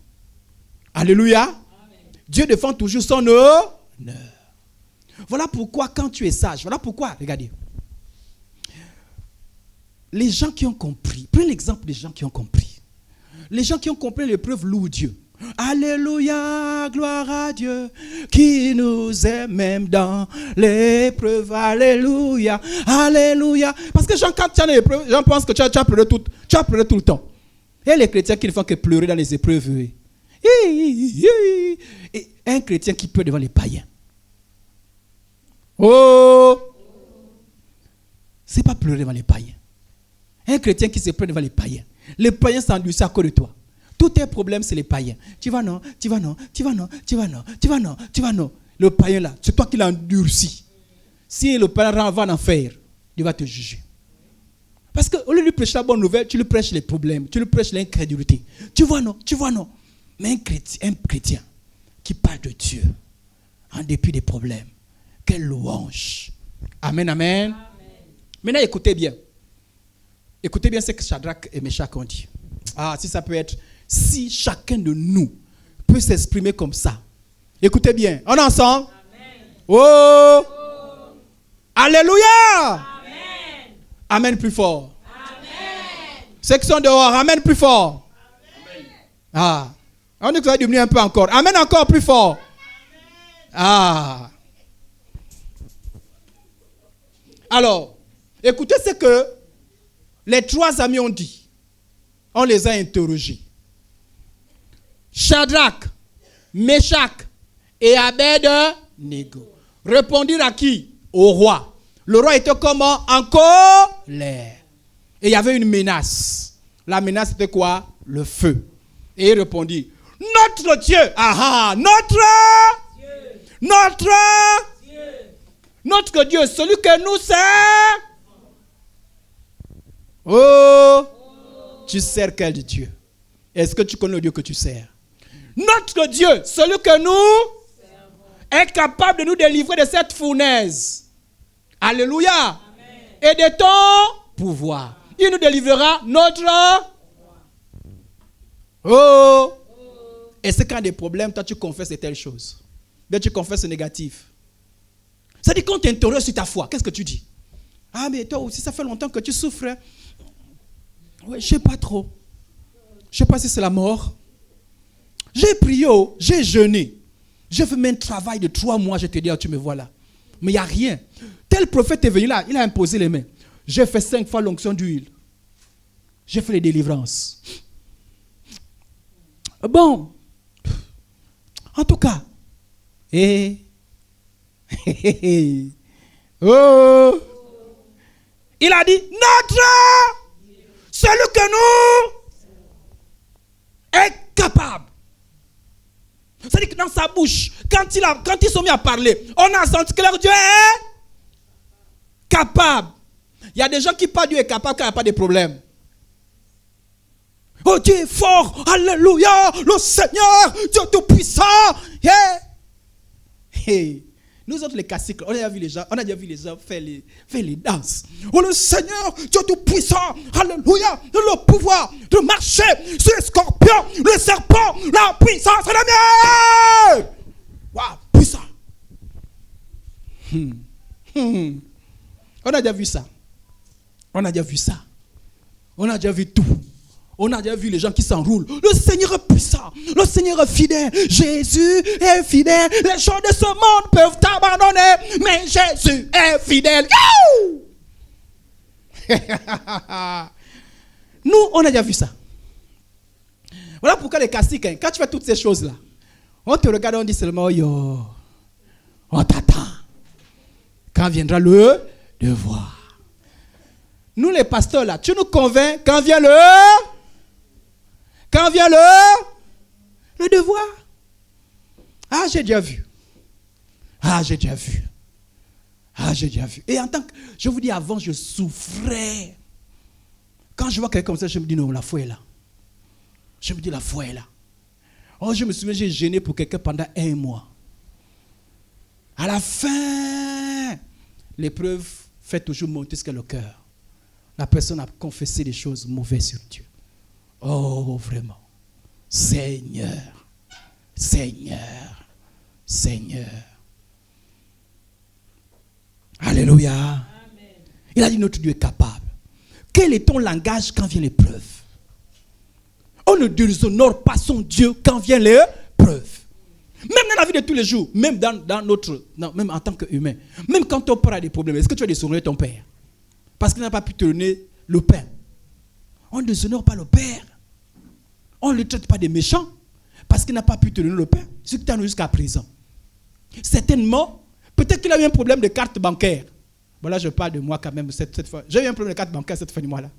Alléluia. Amen. Dieu défend toujours son honneur. Voilà pourquoi quand tu es sage, voilà pourquoi, regardez. Les gens qui ont compris, prenez l'exemple des gens qui ont compris. Les gens qui ont compris l'épreuve louent Dieu. Alléluia, gloire à Dieu, qui nous aime même dans l'épreuve. Alléluia, alléluia. Parce que quand tu as l'épreuve, les gens pensent que tu as pleuré tout le temps. Il y a les chrétiens qui ne font que pleurer dans les épreuves. Et un chrétien qui pleure devant les païens. Oh! C'est pas pleurer devant les païens. Un chrétien qui se plaint devant les païens. Les païens s'endurcissent à cause de toi. Tous tes problèmes, c'est les païens. Tu vas non, tu vas non, tu vas non, tu vas non, tu vas non, tu vas non. Le païen là, c'est toi qui l'endurcis. Si le païen va en enfer, il va te juger. Parce qu'au lieu de lui prêcher la bonne nouvelle, tu lui prêches les problèmes, tu lui prêches l'incrédulité. Tu vois non, tu vois non. Mais un chrétien qui parle de Dieu, en dépit des problèmes, quelle louange. Amen, amen. Amen. Maintenant, écoutez bien. Écoutez bien ce que Shadrach et Meshach ont dit. Ah, si ça peut être, si chacun de nous peut s'exprimer comme ça. Écoutez bien. On est ensemble? Amen. Oh! Alléluia! Amen. Amen plus fort. Amen. Ceux qui sont dehors, amen plus fort. Amen. Ah. On dit que ça va diminuer un peu encore. Amen encore plus fort. Amen. Ah. Alors, écoutez ce que les trois amis ont dit. On les a interrogés. Shadrach, Meshach et Abed-Nego répondirent à qui? Au roi. Le roi était comment? En colère. Et il y avait une menace. La menace c'était quoi? Le feu. Et il répondit, notre Dieu, notre Dieu, celui que nous servons. Oh, tu sers quel Dieu? Est-ce que tu connais le Dieu que tu sers? Notre Dieu, celui que nous est capable de nous délivrer de cette fournaise. Alléluia. Amen. Et de ton pouvoir. Il nous délivrera notre. Oh. Est-ce que quand il y a des problèmes, toi tu confesses de telles choses? Bien tu confesses le négatif. C'est-à-dire quand tu t'interroges sur ta foi, qu'est-ce que tu dis? Ah mais toi aussi ça fait longtemps que tu souffres. Oui, je ne sais pas trop. Je ne sais pas si c'est la mort. J'ai prié, j'ai jeûné. J'ai fait même un travail de 3 mois, je te dis, tu me vois là. Mais il n'y a rien. Tel prophète est venu là, il a imposé les mains. J'ai fait 5 fois l'onction d'huile. J'ai fait les délivrances. Bon. En tout cas. Oh. Il a dit, celui que nous est capable. C'est-à-dire que dans sa bouche, quand ils sont mis à parler, on a senti que leur Dieu est capable. Il y a des gens qui parlent Dieu est capable quand il n'y a pas de problème. Oh Dieu est fort, alléluia, le Seigneur, Dieu tout-puissant. Yeah. Hey. Nous autres les classiques, on a déjà vu les gens faire les danses. Oh le Seigneur, Dieu tout-puissant, alléluia, le pouvoir de marcher sur les scorpions, les serpents, la puissance de la mienne. Waouh, puissant. On a déjà vu ça. On a déjà vu ça. On a déjà vu tout. On a déjà vu les gens qui s'enroulent. Le Seigneur est puissant. Le Seigneur est fidèle. Jésus est fidèle. Les gens de ce monde peuvent t'abandonner. Mais Jésus est fidèle. Nous, on a déjà vu ça. Voilà pourquoi les classiques, quand tu fais toutes ces choses-là, on te regarde et on dit seulement, yo, on t'attend. Quand viendra le devoir. Nous les pasteurs là, tu nous convaincs quand vient le devoir. Ah, j'ai déjà vu. Et en tant que, je vous dis, avant, je souffrais. Quand je vois quelqu'un comme ça, je me dis, non, la foi est là. Je me dis, la foi est là. Oh, je me souviens, j'ai gêné pour quelqu'un pendant 1 mois. À la fin, l'épreuve fait toujours monter ce qu'est le cœur. La personne a confessé des choses mauvaises sur Dieu. Oh, vraiment. Seigneur. Alléluia. Amen. Il a dit notre Dieu est capable. Quel est ton langage quand vient l'épreuve? On ne déshonore pas son Dieu quand vient l'épreuve. Même dans la vie de tous les jours, même même en tant qu'humain, même quand ton père a des problèmes, est-ce que tu vas déshonorer ton père? Parce qu'il n'a pas pu te donner le pain. On ne déshonore pas le Père. On ne le traite pas de méchant parce qu'il n'a pas pu te donner le pain. Ce que tu as jusqu'à présent. Certainement, peut-être qu'il a eu un problème de carte bancaire. Voilà, je parle de moi quand même cette fois. J'ai eu un problème de carte bancaire cette fin de mois-là.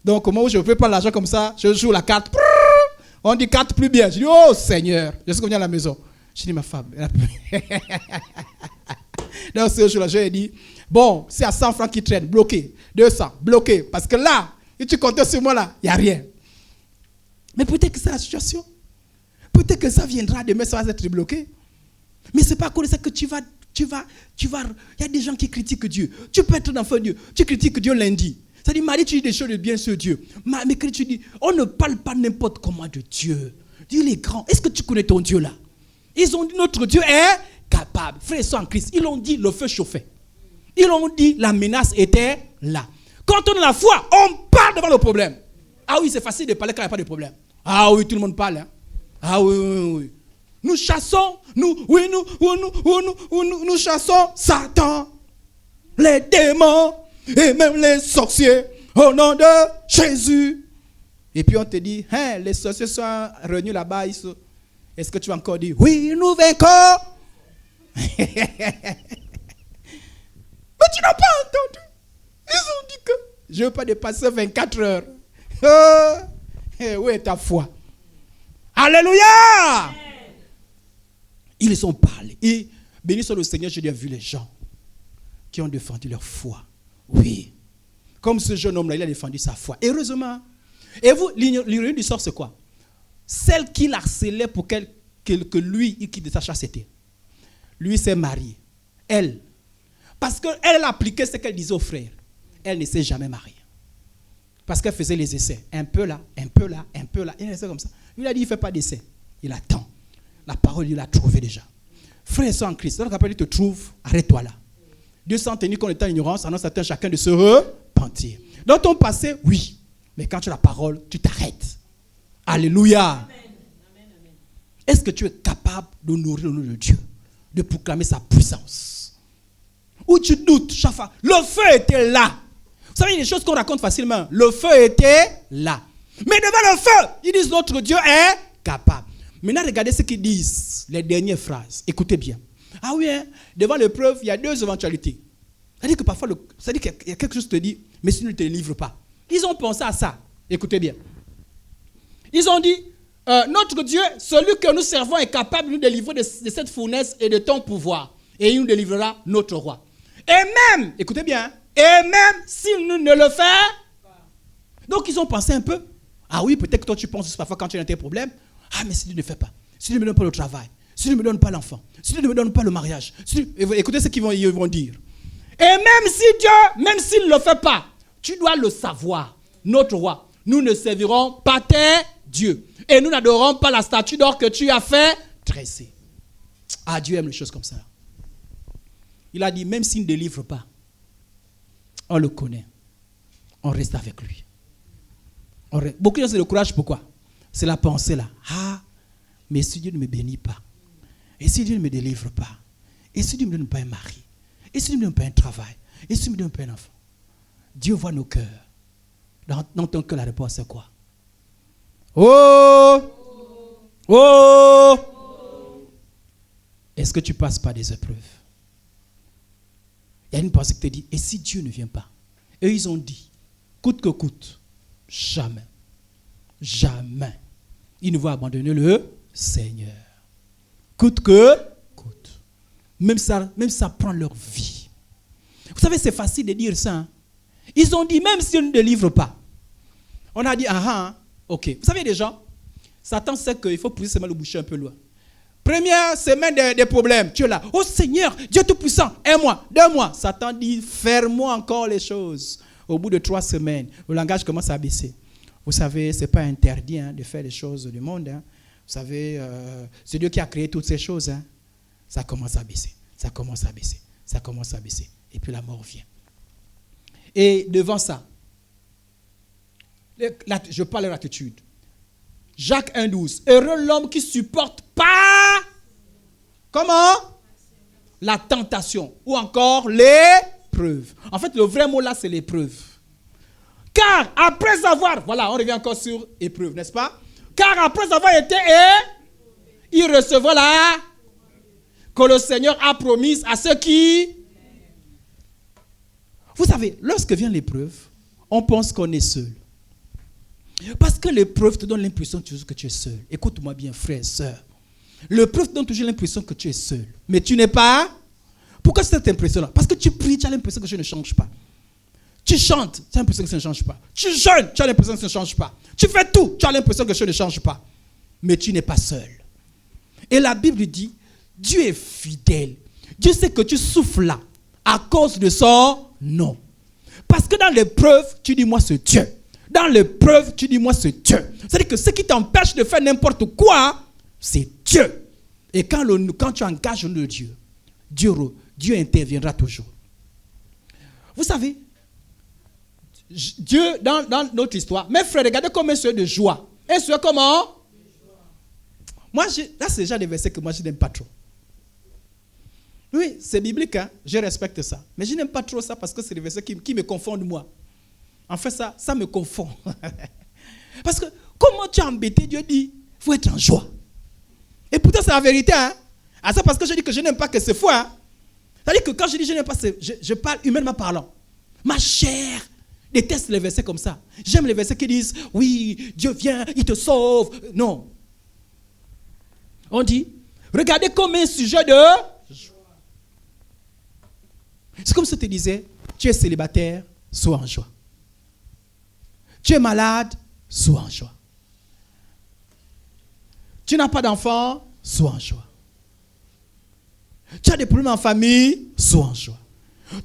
Donc, au moment où je peux prendre l'argent comme ça, je joue la carte. On dit carte plus bien. Je dis, oh Seigneur, je suis revenu à la maison. Je dis, ma femme. Donc, ce jour-là, je lui ai dit, bon, c'est à 100 francs qui traînent, bloqué. 200, bloqué. Parce que là, si tu comptes sur moi, là, il n'y a rien. Mais peut-être que c'est la situation. Peut-être que ça viendra demain, ça va être bloqué. Mais ce n'est pas à cause de ça que tu vas. Il y a des gens qui critiquent Dieu. Tu peux être un enfant de Dieu. Tu critiques Dieu lundi. Ça dit, Marie, tu dis des choses de bien sur Dieu. Mercredi, tu dis, on ne parle pas n'importe comment de Dieu. Dieu est grand. Est-ce que tu connais ton Dieu là? Ils ont dit, notre Dieu est capable. Frères et sœurs en Christ, ils ont dit, le feu chauffait. Ils ont dit, la menace était là. Quand on a la foi, on parle devant le problème. Ah oui, c'est facile de parler quand il n'y a pas de problème. Ah oui, tout le monde parle. Hein? Ah oui. Nous chassons, nous chassons Satan, les démons et même les sorciers au nom de Jésus. Et puis on te dit, hein, les sorciers sont réunis là-bas. Est-ce que tu vas encore dire, oui, nous vaincons? Mais tu n'as pas entendu. Ils ont dit que je ne veux pas dépasser 24 heures. Où est ta foi? Alléluia! Ils ont parlé. Et béni soit le Seigneur, je l'ai vu les gens qui ont défendu leur foi. Oui. Comme ce jeune homme-là, il a défendu sa foi. Heureusement. Et vous, l'ironie du sort, c'est quoi? Celle qui l'harcelait pour que lui, il quitte sa chasse, c'était. Lui s'est marié. Elle. Parce qu'elle a appliqué ce qu'elle disait aux frères. Elle ne s'est jamais mariée. Parce qu'elle faisait les essais. Un peu là, un peu là, un peu là. Et elle restait comme ça. Lui, il a dit, il ne fait pas d'essai. Il attend. La parole, il l'a trouvé déjà. Frères et sœurs en Christ, quand il te trouve, arrête-toi là. Dieu s'en tenir qu'on est en ignorance, annonce à chacun de se repentir. Dans ton passé, oui. Mais quand tu as la parole, tu t'arrêtes. Alléluia. Amen. Est-ce que tu es capable de nourrir le nom de Dieu, de proclamer sa puissance? Ou tu doutes chaque fois? Le feu était là. Vous savez, il y a des choses qu'on raconte facilement. Le feu était là. Mais devant le feu, ils disent notre Dieu est capable. Maintenant, regardez ce qu'ils disent, les dernières phrases. Écoutez bien. Ah oui, hein, devant l'épreuve, il y a deux éventualités. C'est-à-dire que parfois, c'est-à-dire qu'il y a quelque chose qui te dit, mais si tu ne te livres pas. Ils ont pensé à ça. Écoutez bien. Ils ont dit, notre Dieu, celui que nous servons est capable de nous délivrer de cette fournaise et de ton pouvoir. Et il nous délivrera notre roi. Et même, écoutez bien, et même s'il ne le fait pas. Donc ils ont pensé un peu. Ah oui, peut-être que toi tu penses parfois quand tu as tes problèmes. Ah mais si Dieu ne fait pas, si Dieu ne me donne pas le travail, si Dieu ne me donne pas l'enfant, si Dieu ne me donne pas le mariage. Écoutez ce qu'ils vont dire. Et même si Dieu, même s'il ne le fait pas, tu dois le savoir. Notre roi, nous ne servirons pas tes dieux. Et nous n'adorons pas la statue d'or que tu as fait dresser. Ah, Dieu aime les choses comme ça. Il a dit, même s'il ne délivre pas, on le connaît. On reste avec lui. Beaucoup de gens se le courage, pourquoi? C'est la pensée là. Ah, mais si Dieu ne me bénit pas, et si Dieu ne me délivre pas, et si Dieu ne me donne pas un mari, et si Dieu ne me donne pas un travail, et si Dieu ne me donne pas un enfant, Dieu voit nos cœurs. Dans ton cœur, la réponse c'est quoi? Oh! Oh! Est-ce que tu passes par des épreuves? Il y a une pensée qui te dit, et si Dieu ne vient pas? Et ils ont dit, coûte que coûte, jamais, jamais, ils ne vont abandonner le Seigneur. Coûte que coûte. Même ça prend leur vie. Vous savez, c'est facile de dire ça. Hein? Ils ont dit, même si on ne délivre pas. On a dit, ok. Vous savez, les gens, Satan sait qu'il faut pousser seulement le boucher un peu loin. Première semaine des problèmes, tu es là. Oh Seigneur, Dieu Tout-Puissant, 1 mois, 2 mois. Satan dit, faire-moi encore les choses. Au bout de 3 semaines, le langage commence à baisser. Vous savez, ce n'est pas interdit de faire les choses du monde. Hein. Vous savez, c'est Dieu qui a créé toutes ces choses. Hein. Ça commence à baisser, ça commence à baisser, ça commence à baisser. Et puis la mort vient. Et devant ça, je parle de l'attitude. Jacques 1,12. Heureux l'homme qui supporte pas. Comment? La tentation. Ou encore l'épreuve. En fait, le vrai mot là, c'est l'épreuve. Car après avoir, voilà, on revient encore sur épreuve, n'est-ce pas? Car après avoir été il recevra la que le Seigneur a promise à ceux qui... Vous savez, lorsque vient l'épreuve, on pense qu'on est seul. Parce que l'épreuve te donne l'impression toujours que tu es seul. Écoute-moi bien, frère et soeur. L'épreuve te donne toujours l'impression que tu es seul. Mais tu n'es pas... Pourquoi cette impression-là? Parce que tu pries, tu as l'impression que Dieu ne change pas. Tu chantes, tu as l'impression que ça ne change pas. Tu jeûnes, tu as l'impression que ça ne change pas. Tu fais tout, tu as l'impression que Dieu ne change pas. Mais tu n'es pas seul. Et la Bible dit, Dieu est fidèle. Dieu sait que tu souffres là à cause de son nom. Parce que dans l'épreuve, tu dis moi c'est Dieu. Dans l'épreuve, tu dis moi c'est Dieu. C'est-à-dire que ce qui t'empêche de faire n'importe quoi, c'est Dieu. Et quand tu engages le Dieu, Dieu interviendra toujours. Vous savez, Dieu, dans notre histoire, mes frères, regardez comme un sujet de joie. Un sujet comment? Moi, là, c'est déjà des versets que moi, je n'aime pas trop. Oui, c'est biblique, hein? Je respecte ça. Mais je n'aime pas trop ça parce que c'est des versets qui me confondent, moi. En fait, ça me confond. Parce que, comment tu as embêté, Dieu dit, il faut être en joie. Et pourtant, c'est la vérité, hein? Ah, ça parce que je dis que je n'aime pas que c'est faux, hein? C'est-à-dire que quand je dis je n'aime pas, je parle humainement parlant. Ma chair déteste les versets comme ça. J'aime les versets qui disent, oui, Dieu vient, il te sauve. Non. On dit, regardez comme un sujet de joie. C'est comme si tu disais, tu es célibataire, sois en joie. Tu es malade, sois en joie. Tu n'as pas d'enfant, sois en joie. Tu as des problèmes en famille, sois en joie.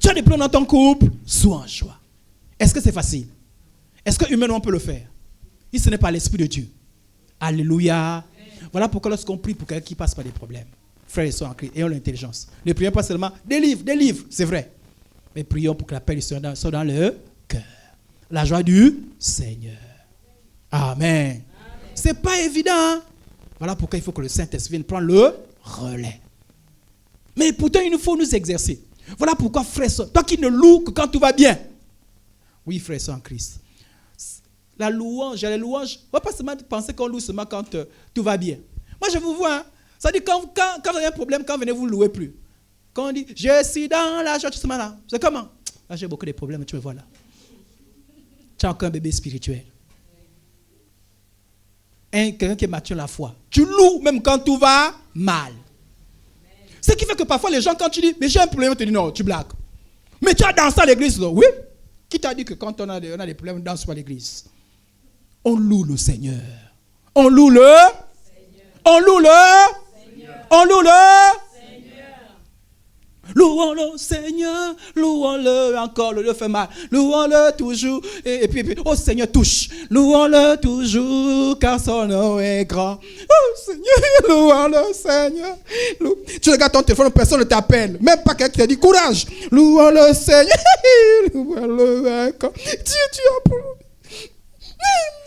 Tu as des problèmes dans ton couple, sois en joie. Est-ce que c'est facile? Est-ce que humainement on peut le faire? Si ce n'est pas l'Esprit de Dieu. Alléluia. Voilà pourquoi lorsqu'on prie pour quelqu'un qui passe par des problèmes, frères et sœurs en Christ, ayons l'intelligence. Ne prions pas seulement des livres, c'est vrai. Mais prions pour que la paix du Seigneur soit dans le cœur. La joie du Seigneur. Amen. Ce n'est pas évident. Voilà pourquoi il faut que le Saint-Esprit vienne prendre le relais. Mais pourtant, il nous faut nous exercer. Voilà pourquoi, frère et sœur, toi qui ne loues que quand tout va bien. Oui, frère et sœur en Christ. La louange, on ne va pas seulement penser qu'on loue seulement quand tout va bien. Moi, je vous vois. Hein, ça dit quand vous avez un problème, quand vous venez, vous ne louez plus. Quand on dit, je suis dans la joie, tu sais là. C'est comment? Là, j'ai beaucoup de problèmes, tu me vois là. Tu as encore un bébé spirituel. Quelqu'un qui est mature la foi. Tu loues même quand tout va mal. Ce qui fait que parfois les gens, quand tu dis, mais j'ai un problème, tu dis non, tu blagues. Mais tu as dansé à l'église, là. Oui. Qui t'a dit que quand on a des problèmes, on danse pas à l'église? On loue le Seigneur. On loue le Seigneur. On loue le Seigneur. On loue le Seigneur. Louons le Seigneur, louons-le encore, le fait mal. Louons-le toujours, et puis, oh Seigneur, touche. Louons-le toujours, car son nom est grand. Oh Seigneur, louons le Seigneur. Tu regardes ton téléphone, personne ne t'appelle. Même pas quelqu'un qui t'a dit courage. Louons le Seigneur, louons-le encore. Dieu, tu as promis.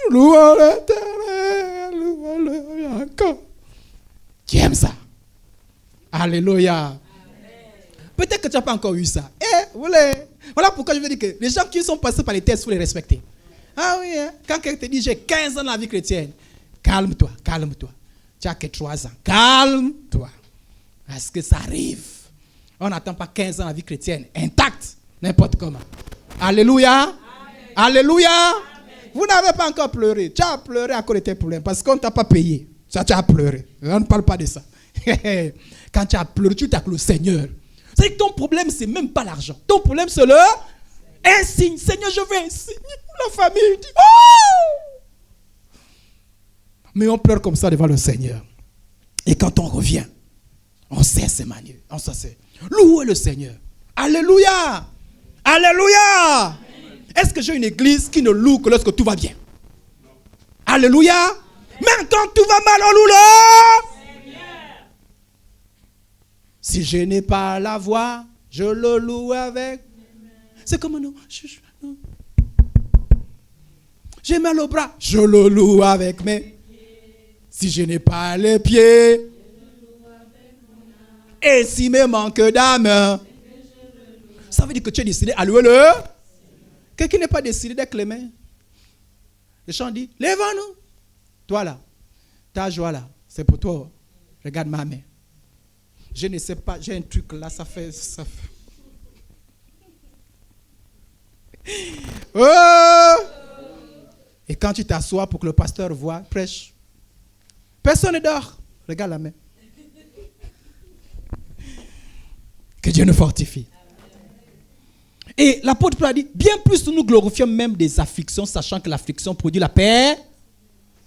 Louons l'Éternel, louons-le encore. Tu aimes ça? Alléluia. Peut-être que tu n'as pas encore eu ça. Voilà pourquoi je veux dire que les gens qui sont passés par les tests, il faut les respecter. Ah oui, hein? Quand quelqu'un te dit j'ai 15 ans dans la vie chrétienne, calme-toi, calme-toi. Tu n'as que 3 ans, calme-toi. Parce que ça arrive. On n'attend pas 15 ans dans la vie chrétienne intacte, n'importe comment. Alléluia. Amen. Alléluia. Amen. Vous n'avez pas encore pleuré. Tu as pleuré à cause de tes problèmes parce qu'on ne t'a pas payé. Ça, tu as pleuré. On ne parle pas de ça. Quand tu as pleuré, tu t'appelles le Seigneur. C'est que ton problème, c'est même pas l'argent. Ton problème, c'est le insigne. Seigneur, je veux un signe. La famille dit, oh! Mais on pleure comme ça devant le Seigneur. Et quand on revient, on sait ses manières. On sait. Louez le Seigneur. Alléluia. Alléluia. Amen. Est-ce que j'ai une église qui ne loue que lorsque tout va bien? Alléluia. Amen. Même quand tout va mal, on loue le Si je n'ai pas la voix, je le loue avec. C'est comme non. J'ai mal au bras, je le loue avec mes. Si je n'ai pas les pieds, et s'il me manque d'âme, ça veut dire que tu es décidé à louer le. Quelqu'un n'est pas décidé d'être les mains. Le chant dit, lève-nous. Toi là, Ta joie là, c'est pour toi. Regarde ma main. Je ne sais pas, j'ai un truc là, ça fait. Oh! Et quand tu t'assois pour que le pasteur voie, prêche. Personne ne dort. Regarde la main. Que Dieu nous fortifie. Et l'apôtre Paul a dit, bien plus nous glorifions même des afflictions, sachant que l'affliction produit la paix,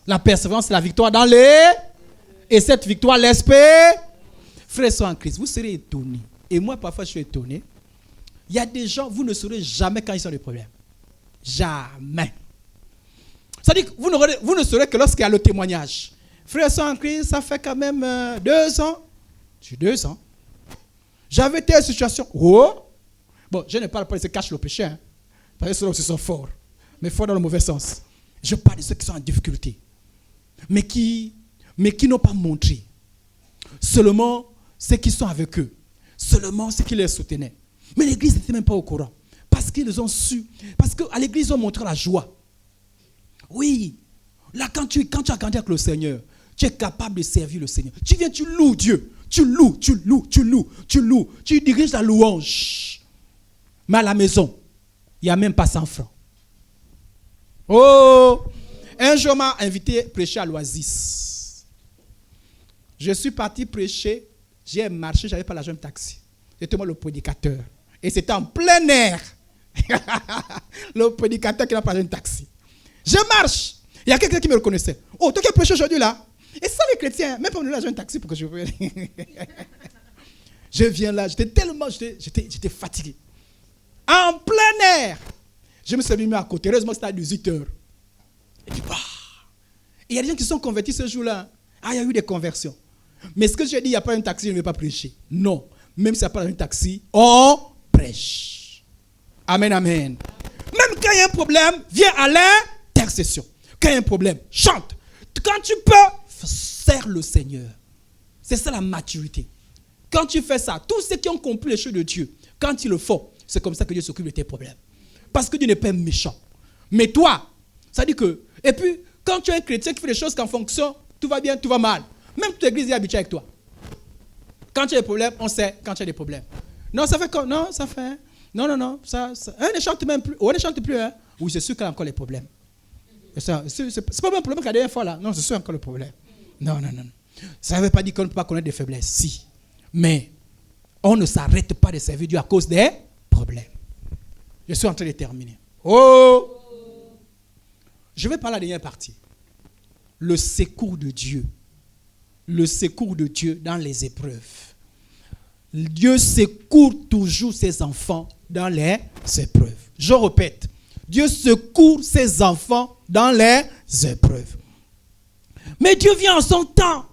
la persévérance, la victoire dans les... Et cette victoire, l'esprit. Frères et sœurs en Christ, vous serez étonnés. Et moi, parfois, je suis étonné. Il y a des gens, vous ne saurez jamais quand ils ont des problèmes. Jamais. C'est-à-dire que vous ne saurez que lorsqu'il y a le témoignage. Frères et sœurs en Christ, ça fait quand même 2 ans. J'ai 2 ans. J'avais telle situation. Oh! Bon, je ne parle pas de ceux qui cachent le péché. Hein, parce que ceux-là aussi sont forts. Mais forts dans le mauvais sens. Je parle de ceux qui sont en difficulté. Mais qui n'ont pas montré. Seulement ceux qui sont avec eux. Seulement ceux qui les soutenaient. Mais l'église n'était même pas au courant. Parce qu'ils ont su. Parce qu'à l'église, ils ont montré la joie. Oui. Là, quand tu as grandi avec le Seigneur, tu es capable de servir le Seigneur. Tu viens, tu loues Dieu. Tu loues. Tu diriges la louange. Mais à la maison, il n'y a même pas 100 francs. Oh! Un jour, on m'a invité à prêcher à l'Oasis. Je suis parti prêcher. J'ai marché, je n'avais pas l'argent de taxi. C'était moi le prédicateur. Et c'était en plein air. Le prédicateur qui n'a pas l'argent de taxi. Je marche. Il y a quelqu'un qui me reconnaissait. Oh, toi qui as prêché aujourd'hui là. Et ça, les chrétiens, même pas me donner l'argent de taxi pour que je vienne. Je viens là, j'étais fatigué. En plein air. Je me suis mis à côté. Heureusement, c'était à 18h. Et puis, il y a des gens qui sont convertis ce jour-là. Ah, il y a eu des conversions. Mais ce que j'ai dit, il n'y a pas un taxi, je ne vais pas prêcher. Non. Même s'il n'y a pas un taxi, on prêche. Amen, amen. Même quand il y a un problème, viens à l'intercession. Quand il y a un problème, chante. Quand tu peux, sers le Seigneur. C'est ça la maturité. Quand tu fais ça, tous ceux qui ont compris les choses de Dieu, quand ils le font, c'est comme ça que Dieu s'occupe de tes problèmes. Parce que Dieu n'est pas méchant. Mais toi, ça dit que... Et puis, quand tu es un chrétien qui fait les choses qu'en fonction, tout va bien, tout va mal. Même toute l'église est habituée avec toi. Quand tu as des problèmes, on sait quand tu as des problèmes. Non, ça fait quoi? Non, ça fait... Non. Ça, on ne chante même plus. On ne chante plus. Hein? Oui, c'est sûr qu'il y a encore les problèmes. C'est pas le problème qu'il y a la dernière fois là. Non, c'est sûr encore le problème. Non. Ça ne veut pas dire qu'on ne peut pas connaître des faiblesses. Si. Mais on ne s'arrête pas de servir Dieu à cause des problèmes. Je suis en train de terminer. Oh! Je vais parler de la dernière partie. Le secours de Dieu. Le secours de Dieu dans les épreuves. Dieu secourt toujours ses enfants dans les épreuves. Je répète. Dieu secourt ses enfants dans les épreuves. Mais Dieu vient en son temps.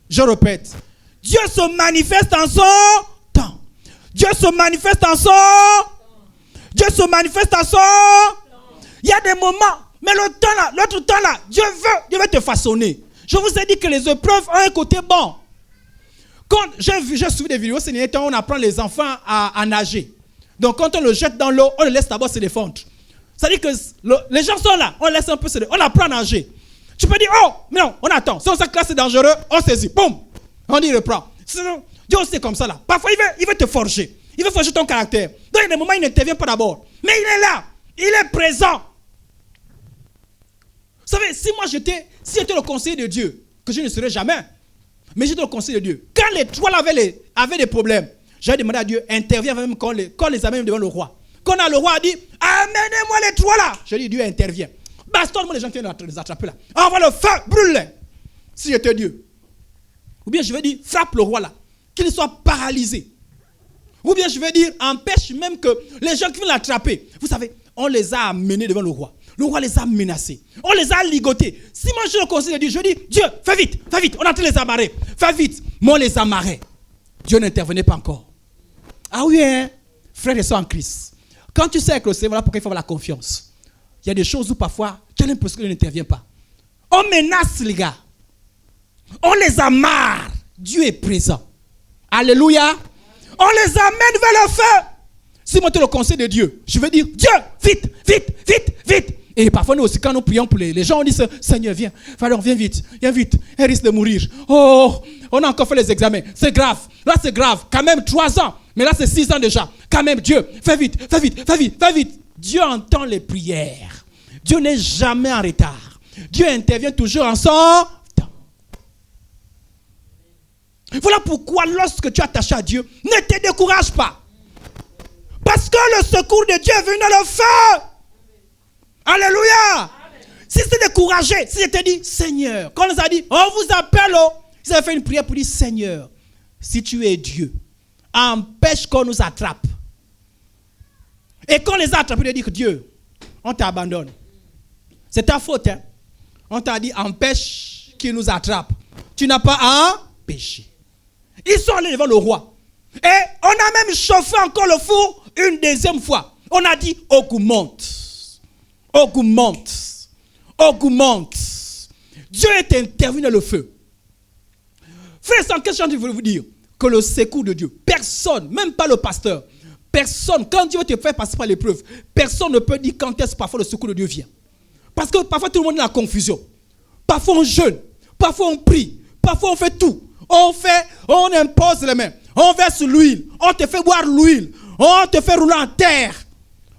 Je répète. Dieu se manifeste en son temps. Dieu se manifeste en son temps. Dieu se manifeste en son temps. Il y a des moments, mais l'autre temps là, Dieu veut te façonner. Je vous ai dit que les épreuves ont un côté bon. Quand j'ai suivi des vidéos, ces derniers temps, on apprend les enfants à nager. Donc quand on le jette dans l'eau, on le laisse d'abord se défendre. C'est-à-dire que les gens sont là, on laisse un peu se défendre, on apprend à nager. Tu peux dire, oh, mais non, on attend. Si on sait que là c'est dangereux, on saisit. Boum, on y reprend. Sinon, Dieu c'est comme ça là. Parfois il veut te forger. Il veut forger ton caractère. Donc il y a des moments où il n'intervient pas d'abord. Mais il est là, il est présent. Vous savez, si j'étais le conseiller de Dieu, que je ne serais jamais, mais j'étais le conseiller de Dieu. Quand les trois avaient des problèmes, j'avais demandé à Dieu, intervient même quand les amène devant le roi. Quand le roi a dit, amenez-moi les trois là. Je dis, Dieu intervient. Bastonne-moi les gens qui viennent les attraper là. Envoie le feu, brûle-les. Si j'étais Dieu. Ou bien je vais dire, frappe le roi là. Qu'il soit paralysé. Ou bien je vais dire, empêche même que les gens qui viennent l'attraper. Vous savez, on les a amenés devant le roi. Le roi les a menacés. On les a ligotés. Si moi je le conseille de Dieu, je dis, Dieu, fais vite. On a tous les amarrés. Fais vite. Moi, on les amarrait. Dieu n'intervenait pas encore. Ah oui, hein? Frères et sœurs en Christ. Quand tu sais que le Seigneur, voilà pourquoi il faut avoir la confiance. Il y a des choses où parfois, tu as l'impression qu'il n'intervient pas. On menace les gars. On les amarre. Dieu est présent. Alléluia. On les amène vers le feu. Si moi, tu es le conseil de Dieu, je vais dire, Dieu, vite. Et parfois, nous aussi, quand nous prions pour les gens, on dit, Seigneur, viens, alors viens vite, elle risque de mourir. Oh, on a encore fait les examens, c'est grave, là c'est grave, quand même 3 ans, mais là c'est 6 ans déjà. Quand même, Dieu, fais vite. Dieu entend les prières. Dieu n'est jamais en retard. Dieu intervient toujours en son temps. Voilà pourquoi lorsque tu es attaché à Dieu, ne te décourage pas. Parce que le secours de Dieu est venu dans le feu. Alléluia. Amen. Si c'est découragé, si je te dis, Seigneur, quand on nous a dit, on vous appelle, ils avaient fait une prière pour dire, Seigneur, si tu es Dieu, empêche qu'on nous attrape. Et quand on les a attrapés, ils disent, Dieu, on t'abandonne. C'est ta faute. Hein? On t'a dit, empêche qu'ils nous attrapent. Tu n'as pas empêché. Ils sont allés devant le roi. Et on a même chauffé encore le four une deuxième fois. On a dit, augmente. Dieu est intervenu dans le feu. Frère, sans question, je veux vous dire que le secours de Dieu, personne, même pas le pasteur, personne, quand Dieu te fait passer par l'épreuve, personne ne peut dire quand est-ce parfois le secours de Dieu vient. Parce que parfois tout le monde est dans la confusion. Parfois on jeûne, parfois on prie, parfois on fait tout. On impose les mains, on verse l'huile, on te fait boire l'huile, on te fait rouler en terre,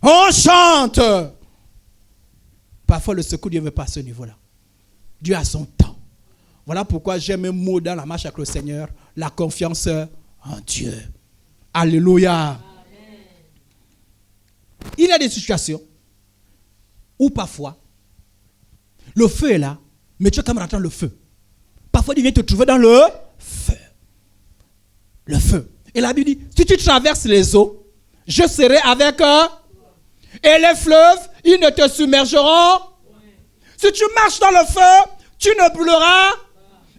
on chante. Parfois le secours de Dieu ne veut pas à ce niveau-là. Dieu a son temps. Voilà pourquoi j'aime un mot dans la marche avec le Seigneur, la confiance en Dieu. Alléluia. Amen. Il y a des situations où parfois le feu est là, mais tu es quand même attendre le feu. Parfois il vient te trouver dans le feu. Le feu. Et la Bible dit, si tu traverses les eaux, je serai avec eux. Et les fleuves, ils ne te submergeront. Si tu marches dans le feu, tu ne brûleras.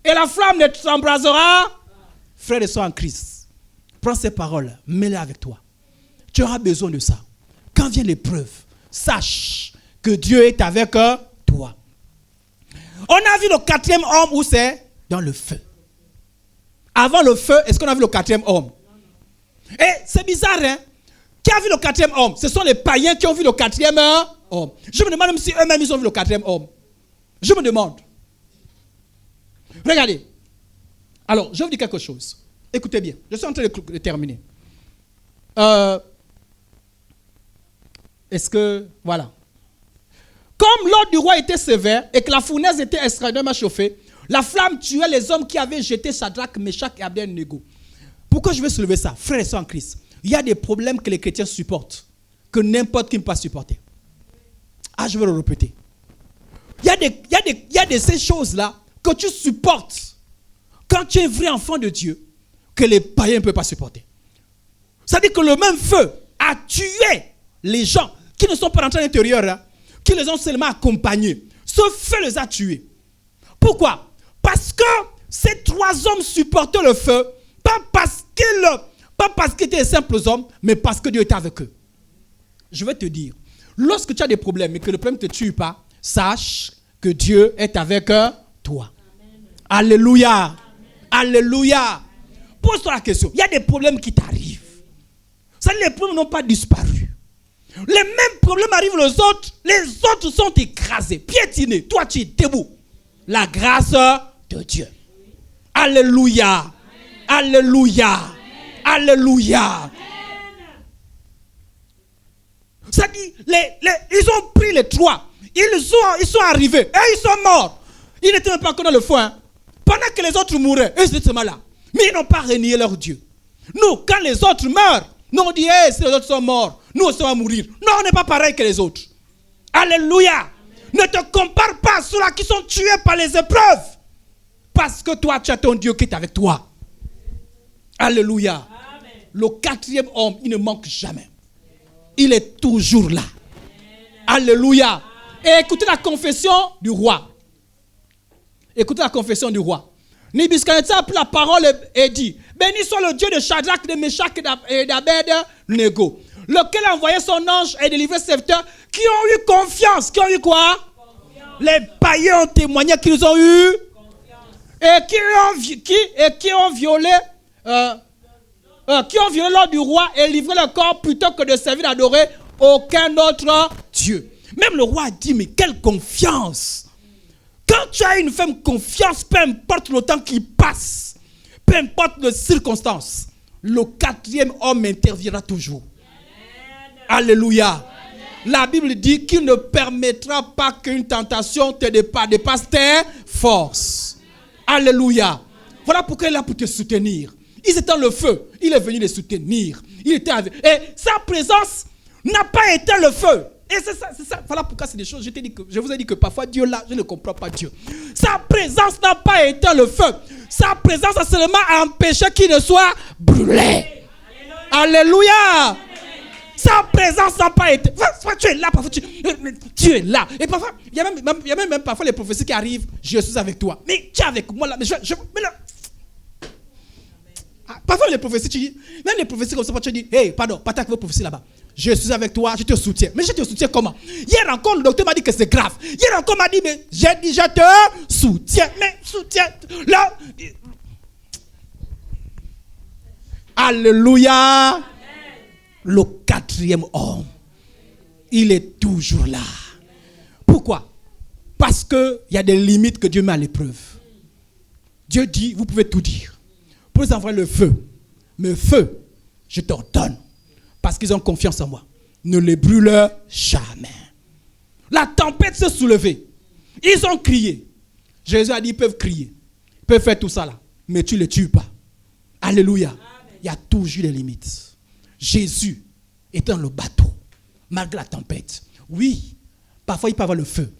Et la flamme ne t'embrasera. Frères et sœurs en Christ, prends ces paroles, mets-les avec toi. Tu auras besoin de ça. Quand vient l'épreuve, sache que Dieu est avec toi. On a vu le 4e homme où c'est? Dans le feu. Avant le feu, est-ce qu'on a vu le 4e homme? Et c'est bizarre, hein? Qui a vu le 4e homme? Ce sont les païens qui ont vu le 4e homme. Je me demande même si eux-mêmes ils ont vu le 4e homme. Je me demande. Regardez. Alors, je vais vous dire quelque chose. Écoutez bien. Je suis en train de terminer. Est-ce que... Voilà. Comme l'ordre du roi était sévère et que la fournaise était extrêmement chauffée, la flamme tuait les hommes qui avaient jeté Shadrach, Meshach et Abednego. Pourquoi je veux soulever ça? Frères et sœurs en Christ, il y a des problèmes que les chrétiens supportent, que n'importe qui ne peut pas supporter. Ah, je vais le répéter. Il y a ces choses-là que tu supportes quand tu es un vrai enfant de Dieu, que les païens ne peuvent pas supporter. C'est-à-dire que le même feu a tué les gens qui ne sont pas rentrés à l'intérieur, hein, qui les ont seulement accompagnés. Ce feu les a tués. Pourquoi? Parce que ces 3 hommes supportaient le feu, pas parce qu'ils étaient simples hommes, mais parce que Dieu était avec eux. Je vais te dire, lorsque tu as des problèmes et que le problème ne te tue pas, sache que Dieu est avec toi. Amen. Alléluia. Amen. Alléluia. Pose-toi la question. Il y a des problèmes qui t'arrivent. Ça, les problèmes n'ont pas disparu. Les mêmes problèmes arrivent aux autres. Les autres sont écrasés, piétinés. Toi, tu es debout. La grâce de Dieu. Alléluia. Amen. Alléluia. Amen. Alléluia. Amen. Ça dit, ils ont pris les 3. Ils sont arrivés. Et ils sont morts. Ils n'étaient même pas encore dans le feu. Hein. Pendant que les autres mouraient, eux étaient là. Mais ils n'ont pas renié leur Dieu. Nous, quand les autres meurent, nous on dit, hey, si les autres sont morts, nous aussi on va mourir. Non, on n'est pas pareil que les autres. Alléluia. Amen. Ne te compare pas à ceux-là qui sont tués par les épreuves. Parce que toi, tu as ton Dieu qui est avec toi. Alléluia. Amen. Le 4e homme, il ne manque jamais. Il est toujours là. Amen. Alléluia. Et écoutez la confession du roi. Écoutez la confession du roi. Nebuchadnezzar a pris la parole et dit, béni soit le Dieu de Shadrach, de Meshach et d'Abednego, lequel a envoyé son ange et délivré ses serviteurs qui ont eu confiance. Qui ont eu quoi? Confiance. Les païens ont témoigné qu'ils ont eu confiance. Et qui ont violé l'ordre du roi et livré le corps plutôt que de servir d'adorer aucun autre Dieu. Même le roi a dit, mais quelle confiance! Quand tu as une femme confiance, peu importe le temps qui passe, peu importe les circonstances, le quatrième homme interviendra toujours. Alléluia. La Bible dit qu'il ne permettra pas qu'une tentation te dépasse tes forces. Alléluia. Voilà pourquoi il est là pour te soutenir. Ils étaient dans le feu. Il est venu les soutenir. Il était avec... Et sa présence n'a pas éteint le feu. Et c'est ça. Voilà pourquoi c'est des choses. Je vous ai dit que parfois Dieu là, je ne comprends pas Dieu. Sa présence n'a pas éteint le feu. Sa présence a seulement empêché qu'il ne soit brûlé. Alléluia. Sa présence n'a pas été. Parfois, tu es là, parfois tu es là. Et parfois, il y a même parfois les prophéties qui arrivent. Je suis avec toi. Mais tu es avec moi là. Mais là. Parfois les prophéties, tu dis, même les prophéties comme ça, tu dis, hey, pardon, pas ta prophétie là-bas. Je suis avec toi, je te soutiens. Mais je te soutiens comment? Hier encore, le docteur m'a dit que c'est grave. Hier encore, m'a dit, mais j'ai dit, je te soutiens. Mais soutiens. Là. Alléluia. Amen. Le quatrième homme, il est toujours là. Pourquoi? Parce qu'il y a des limites que Dieu met à l'épreuve. Dieu dit, vous pouvez tout dire. Pour les envoyer le feu. Mais feu, je t'ordonne. Parce qu'ils ont confiance en moi. Ne les brûle jamais. La tempête s'est soulevée. Ils ont crié. Jésus a dit, ils peuvent crier. Ils peuvent faire tout ça là. Mais tu ne les tues pas. Alléluia. Amen. Il y a toujours des limites. Jésus est dans le bateau. Malgré la tempête. Oui. Parfois il peut y avoir le feu.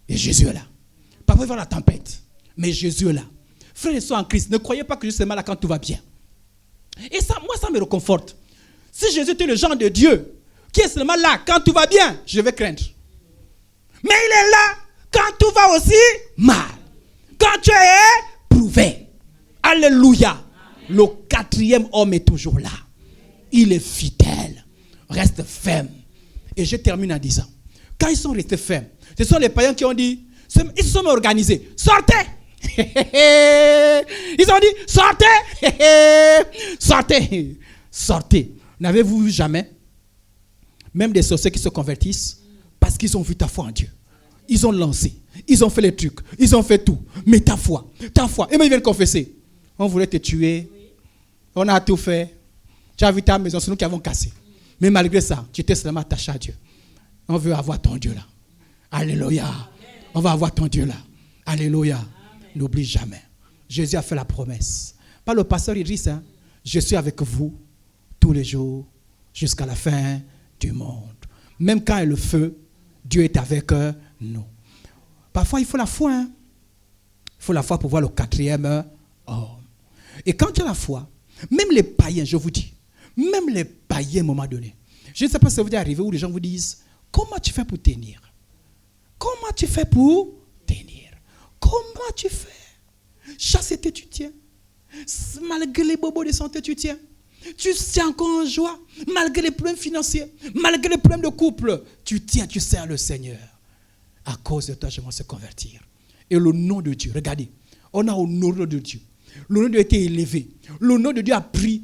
Et Jésus est là. Parfois il peut y avoir la tempête. Mais Jésus est là. Frères et sœurs en Christ, ne croyez pas que je suis là quand tout va bien. Et ça, moi, ça me réconforte. Si Jésus était le genre de Dieu qui est seulement là quand tout va bien, je vais craindre. Mais il est là quand tout va aussi mal. Quand tu es prouvé. Alléluia. Amen. Le quatrième homme est toujours là. Il est fidèle. Reste ferme. Et je termine en disant, quand ils sont restés fermes, ce sont les païens qui ont dit, ils se sont organisés. Sortez! Ils ont dit, sortez! Sortez! Sortez! N'avez-vous vu jamais, même des sorciers qui se convertissent, parce qu'ils ont vu ta foi en Dieu. Ils ont lancé, ils ont fait les trucs, ils ont fait tout. Mais ta foi. Et même ils viennent confesser. On voulait te tuer, on a tout fait. Tu as vu ta maison, c'est nous qui avons cassé. Mais malgré ça, tu étais seulement attaché à Dieu. On veut avoir ton Dieu là. Alléluia. On va avoir ton Dieu là. Alléluia. N'oublie jamais. Jésus a fait la promesse. Pas le pasteur Idriss, hein? Je suis avec vous tous les jours jusqu'à la fin du monde. Même quand il y a le feu, Dieu est avec nous. Parfois, il faut la foi. Hein? Il faut la foi pour voir le quatrième homme. Et quand tu as la foi, même les païens, je vous dis, même les païens à un moment donné, je ne sais pas si ça vous est arrivé où les gens vous disent, comment tu fais pour tenir? Comment tu fais pour tenir? Comment tu fais? Chasse été, tu tiens. Malgré les bobos de santé, tu tiens. Tu tiens encore en joie. Malgré les problèmes financiers, malgré les problèmes de couple, tu tiens, tu sers le Seigneur. À cause de toi, je vais se convertir. Et le nom de Dieu, regardez, on a honoré le nom de Dieu. Le nom de Dieu a été élevé. Le nom de Dieu a pris.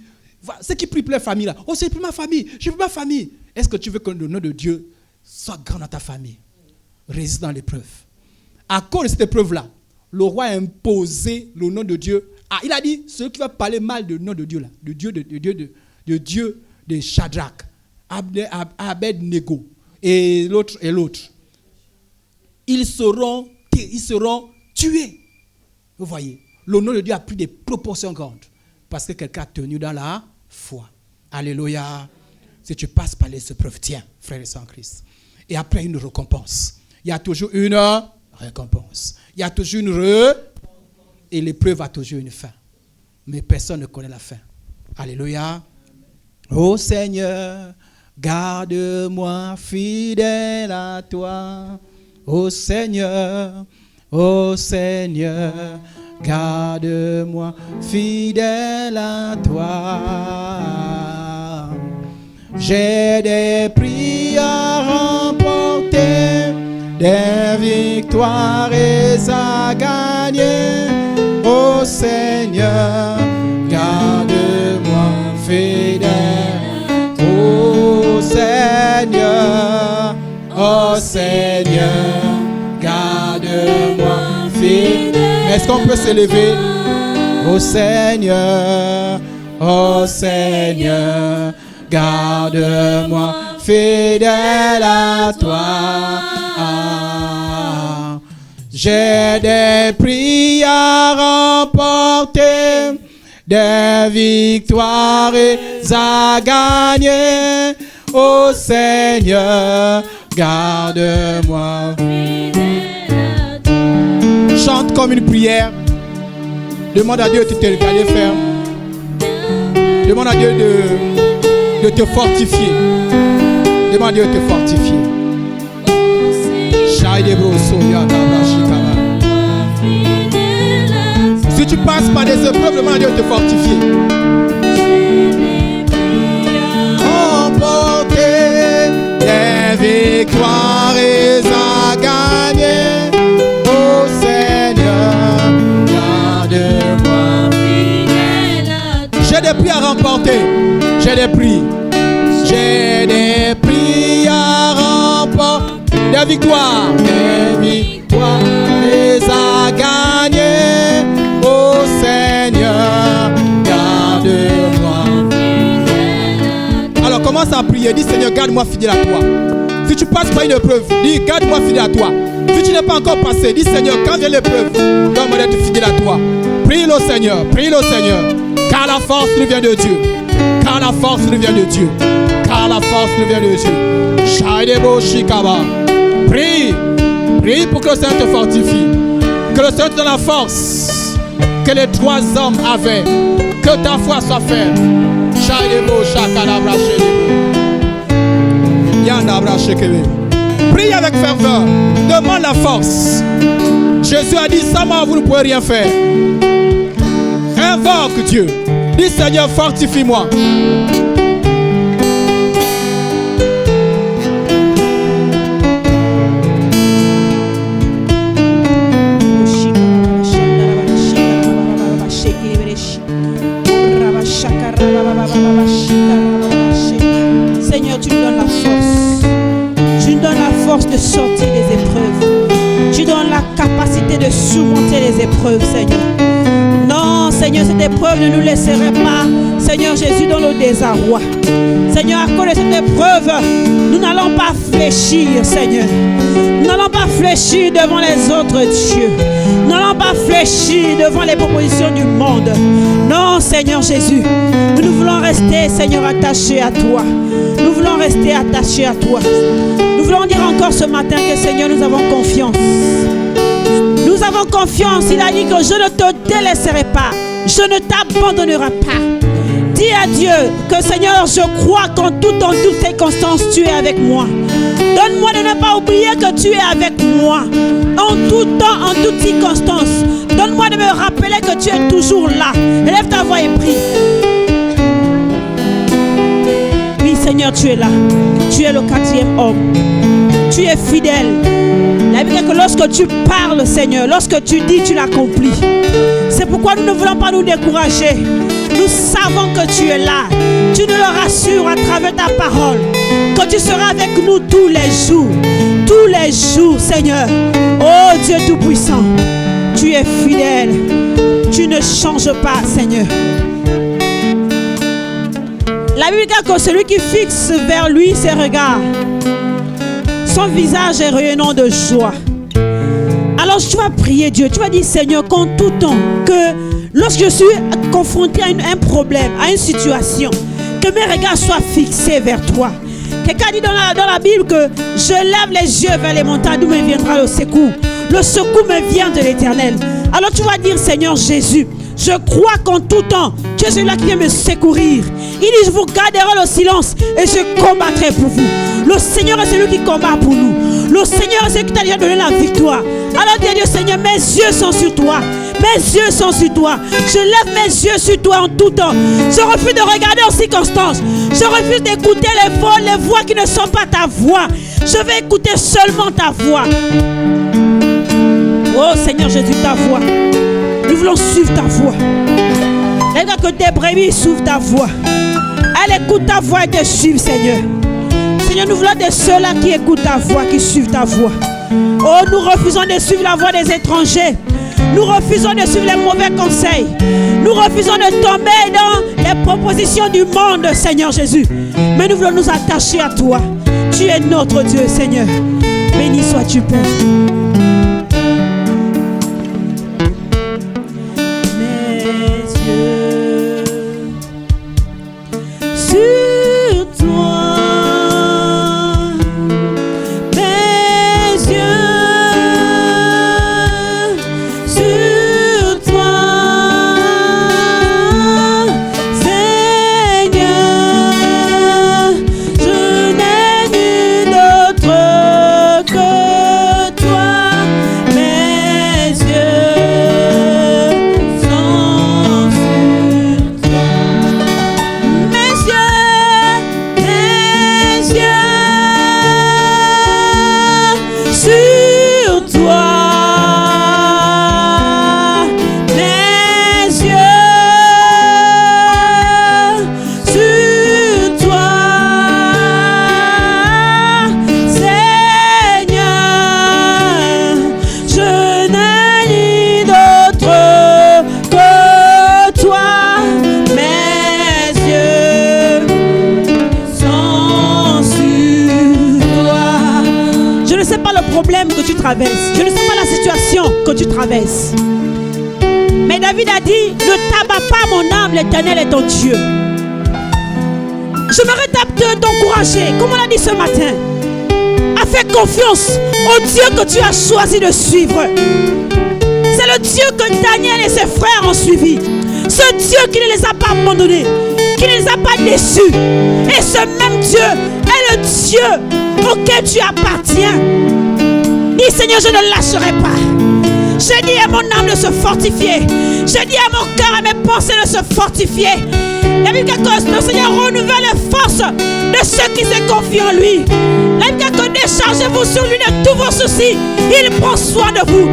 Ceux qui prient pour les familles là. Oh, c'est pour ma famille. Je veux ma famille. Est-ce que tu veux que le nom de Dieu soit grand dans ta famille? Résiste dans l'épreuve. À cause de cette épreuve-là, le roi a imposé le nom de Dieu. Ah, il a dit, ceux qui vont parler mal du nom de Dieu là, de Dieu de Shadrach, Abed-Nego et l'autre, ils seront tués. Vous voyez, le nom de Dieu a pris des proportions grandes parce que quelqu'un a tenu dans la foi. Alléluia. Si tu passes par les épreuves, tiens, frères et sœurs en Christ. Et après une récompense. Il y a toujours une récompense. Il y a toujours une et l'épreuve a toujours une fin. Mais personne ne connaît la fin. Alléluia. Ô Seigneur, garde-moi fidèle à toi. Ô Seigneur, garde-moi fidèle à toi. J'ai des prix à remporter, des victoires à gagner. Ô Seigneur, garde-moi fidèle. Ô Seigneur, oh Seigneur, garde-moi fidèle. Est-ce qu'on peut se lever? Ô Seigneur, garde-moi fidèle à toi. J'ai des prix à remporter, des victoires à gagner. Ô Seigneur, garde-moi. Chante comme une prière. Demande à Dieu de te regarder ferme. Demande à Dieu de te fortifier. Demande à Dieu de te fortifier. Si tu passes par des épreuves, demande à Dieu de te fortifier. Remporter des victoires à gagner. Ô Seigneur, garde-moi. J'ai des prix à remporter. J'ai des prix. J'ai des prix à remporter. Des victoires à gagner. Ô Seigneur, garde-moi. Alors commence à prier. Dis Seigneur, garde-moi fidèle à toi. Si tu passes par une épreuve, dis garde-moi fidèle à toi. Si tu n'es pas encore passé, dis Seigneur, quand vient l'épreuve, donne-moi d'être fidèle à toi. Prie le Seigneur, prie le Seigneur. Car la force nous vient de Dieu. Car la force nous vient de Dieu. Car la force nous vient de Dieu. Shaidebo Shikaba. Prie. Prie pour que le Seigneur te fortifie. Que le Seigneur te donne la force que les trois hommes avaient. Que ta foi soit ferme. Shaidebo Shakalabra Shedebo. Yandabra Shekebe. Prie avec ferveur. Demande la force. Jésus a dit, sans moi vous ne pouvez rien faire. Invoque Dieu. Dis Seigneur, fortifie-moi. Seigneur, tu nous donnes la force. Tu nous donnes la force de sortir des épreuves. Tu donnes la capacité de surmonter les épreuves, Seigneur. Non, Seigneur, cette épreuve ne nous laisserait pas, Seigneur Jésus, dans le désarroi. Seigneur, à cause de cette épreuve, nous n'allons pas fléchir, Seigneur. Nous n'allons pas fléchir devant les autres dieux. Nous n'allons pas fléchir devant les propositions du monde. Non, Seigneur Jésus, nous voulons rester, Seigneur, attachés à toi. Nous voulons rester attachés à toi. Nous voulons dire encore ce matin que, Seigneur, nous avons confiance. Nous avons confiance. Il a dit que je ne te délaisserai pas. Je ne t'abandonnerai pas. Dis à Dieu que, Seigneur, je crois qu'en toutes circonstances, tu es avec moi. Donne-moi de ne pas oublier que tu es avec moi. En tout temps, en toutes circonstances. Donne-moi de me rappeler que tu es toujours là. Élève ta voix et prie. Oui, Seigneur, tu es là. Tu es le 4e homme. Tu es fidèle. La Bible dit que lorsque tu parles, Seigneur, lorsque tu dis, tu l'accomplis. C'est pourquoi nous ne voulons pas nous décourager. Nous savons que tu es là. Tu nous le rassures à travers ta parole. Que tu seras avec nous tous les jours. Tous les jours, Seigneur. Oh Dieu Tout-Puissant. Tu es fidèle. Tu ne changes pas, Seigneur. La Bible dit que celui qui fixe vers lui ses regards, son visage est rayonnant de joie. Alors tu vas prier Dieu. Tu vas dire Seigneur qu'en tout temps, que lorsque je suis confronté à un problème, à une situation, que mes regards soient fixés vers toi. Quelqu'un dit dans la Bible que je lève les yeux vers les montagnes d'où me viendra le secours. Le secours me vient de l'Éternel. Alors tu vas dire Seigneur Jésus, je crois qu'en tout temps, tu es celui-là qui vient me secourir. Il dit, je vous garderai le silence et je combattrai pour vous. Le Seigneur est celui qui combat pour nous. Le Seigneur est celui qui t'a déjà donné la victoire. Alors dis à Dieu, Seigneur, mes yeux sont sur toi. Mes yeux sont sur toi. Je lève mes yeux sur toi en tout temps. Je refuse de regarder en circonstances. Je refuse d'écouter les voix qui ne sont pas ta voix. Je vais écouter seulement ta voix. Oh Seigneur Jésus, ta voix. Nous voulons suivre ta voix. Les gars, que tes brebis suivent ta voix. Elle écoute ta voix et te suivent, Seigneur. Seigneur, nous voulons de ceux-là qui écoutent ta voix, qui suivent ta voix. Oh, nous refusons de suivre la voix des étrangers. Nous refusons de suivre les mauvais conseils. Nous refusons de tomber dans les propositions du monde, Seigneur Jésus. Mais nous voulons nous attacher à toi. Tu es notre Dieu, Seigneur. Béni sois-tu, Père. Je ne sais pas la situation que tu traverses. Mais David a dit, ne t'abats pas mon âme, l'Éternel est ton Dieu. J'aimerais t'encourager, comme on l'a dit ce matin, à faire confiance au Dieu que tu as choisi de suivre. C'est le Dieu que Daniel et ses frères ont suivi. Ce Dieu qui ne les a pas abandonnés, qui ne les a pas déçus. Et ce même Dieu est le Dieu auquel tu appartiens. Dis Seigneur, je ne lâcherai pas. J'ai dit à mon âme de se fortifier. J'ai dit à mon cœur, à mes pensées de se fortifier. La Bible dit que le Seigneur renouvelle les forces de ceux qui se confient en lui. La Bible dit que déchargez-vous sur lui de tous vos soucis. Il prend soin de vous.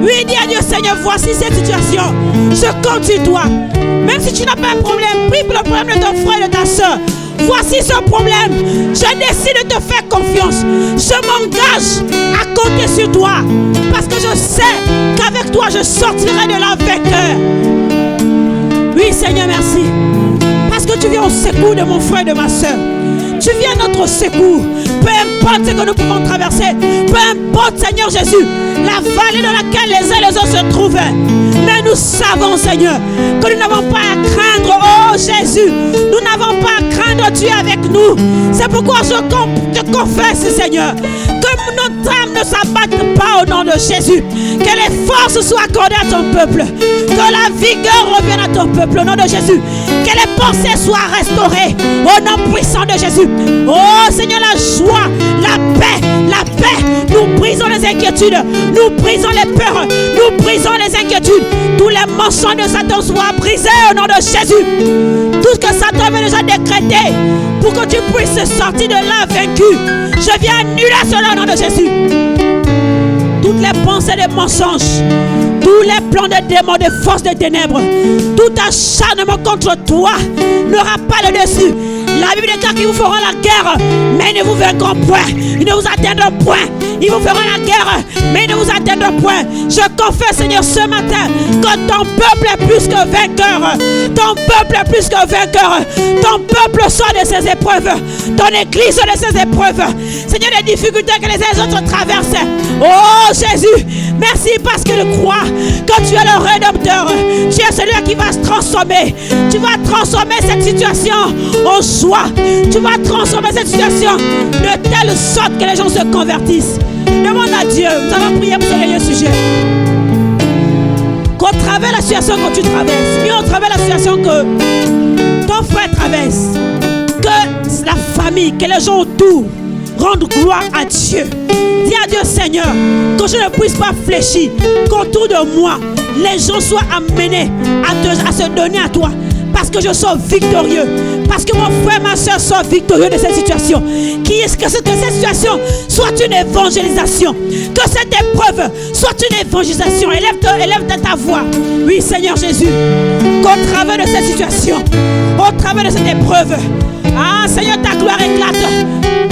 Oui, dis à Dieu, Seigneur, voici cette situation. Je compte sur toi. Même si tu n'as pas un problème, prie pour le problème de ton frère et de ta soeur. Voici ce problème. Je décide de te faire confiance. Je m'engage à compter sur toi. Parce que je sais qu'avec toi, je sortirai de là vainqueur. Oui, Seigneur, merci. Parce que tu viens au secours de mon frère et de ma soeur. Tu viens à notre secours. Peu importe ce que nous pouvons traverser. Peu importe, Seigneur Jésus, la vallée dans laquelle les uns et les autres se trouvent. Mais nous savons, Seigneur, que nous n'avons pas à craindre. Oh Jésus, nous n'avons pas à craindre. Tu es avec nous. C'est pourquoi je te confesse, Seigneur, que notre âme ne s'abatte pas au nom de Jésus. Que les forces soient accordées à ton peuple. Que la vigueur revienne à ton peuple au nom de Jésus. Que les pensées soient restaurées au nom puissant de Jésus. Oh Seigneur, la joie, la paix. Nous brisons les inquiétudes. Nous brisons les peurs. Nous brisons les inquiétudes. Tous les mensonges de Satan soient brisés au nom de Jésus. Tout ce que Satan avait déjà décrété pour que tu puisses sortir de là vaincu. Je viens annuler cela au nom de Jésus. Toutes les pensées des mensonges, tous les plans des démons, des forces des ténèbres, tout acharnement contre toi n'aura pas le dessus. La Bible déclare qu'ils vous feront la guerre, mais ils ne vous vaincront point. Ils ne vous atteindront point. Ils vous feront la guerre, mais ils ne vous atteindront point. Je confesse, Seigneur, ce matin, que ton peuple est plus que vainqueur. Ton peuple est plus que vainqueur. Ton peuple sort de ses épreuves. Ton église sort de ses épreuves. Seigneur, les difficultés que les autres traversent. Oh Jésus, merci parce que je crois que tu es le rédempteur. Tu es celui qui va se transformer. Tu vas transformer cette situation en joie. Tu vas transformer cette situation de telle sorte que les gens se convertissent. Demande à Dieu. Nous allons prier pour ce dernier sujet. Qu'au travers de la situation que tu traverses, et au travers de la situation que ton frère traverse, que la famille, que les gens autour rendent gloire à Dieu. Dis à Dieu, Seigneur, que je ne puisse pas fléchir, qu'autour de moi, les gens soient amenés à se donner à toi. Parce que je sois victorieux. Parce que mon frère, ma soeur soient victorieux de cette situation. Que cette situation soit une évangélisation. Que cette épreuve soit une évangélisation. Élève ta voix. Oui, Seigneur Jésus. Qu'au travers de cette situation, au travers de cette épreuve, ah Seigneur, ta gloire éclate.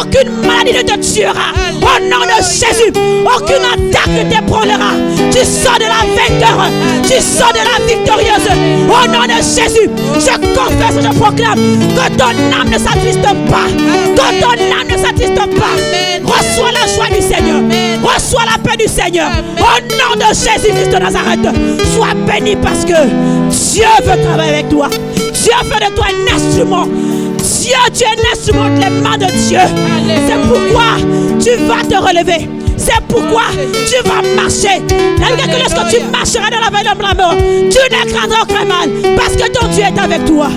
Aucune maladie ne te tuera. Au nom de Jésus, aucune attaque ne t'ébranlera. Tu sors de la vainqueur. Tu sors de la victorieuse. Au nom de Jésus, je confesse et je proclame que ton âme ne s'attriste pas. Que ton âme ne s'attriste pas. Reçois la joie du Seigneur. Reçois la paix du Seigneur. Au nom de Jésus-Christ de Nazareth, sois béni parce que Dieu veut travailler avec toi. Dieu fait de toi un instrument. Dieu, tu es un instrument de les mains de Dieu. C'est pourquoi tu vas te relever. C'est pourquoi tu vas marcher. Que lorsque tu marcheras dans la vallée de la mort, tu ne craindras aucun mal parce que ton Dieu est avec toi.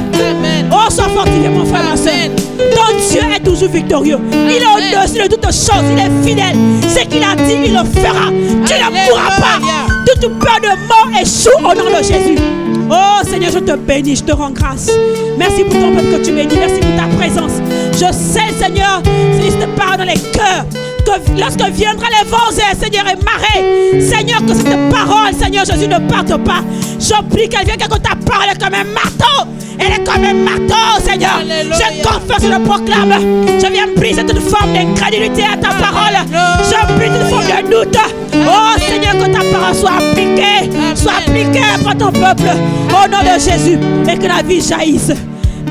Oh, sois fortifié, mon frère, ma soeur. Ton Dieu est toujours victorieux. Il est au-dessus de toutes choses. Il est fidèle. Ce qu'il a dit, il le fera. Tu ne mourras pas. Toute peur de mort échoue au nom de Jésus. Oh Seigneur, je te bénis, je te rends grâce. Merci pour ton peuple que tu bénis. Merci pour ta présence. Je sais, Seigneur, si je te parle dans les cœurs, que lorsque viendra les vents, Seigneur, et marée, Seigneur, que cette parole, Seigneur Jésus, ne parte pas. Je prie qu'elle vienne, que ta parole est comme un marteau. Elle est comme un marteau, Seigneur. Alléluia. Je confesse, je le proclame. Je viens briser toute forme d'incrédulité à ta parole. Je brise toute forme de doute. Oh Seigneur, que ta parole soit appliquée par ton peuple. Au nom de Jésus. Et que la vie jaillisse.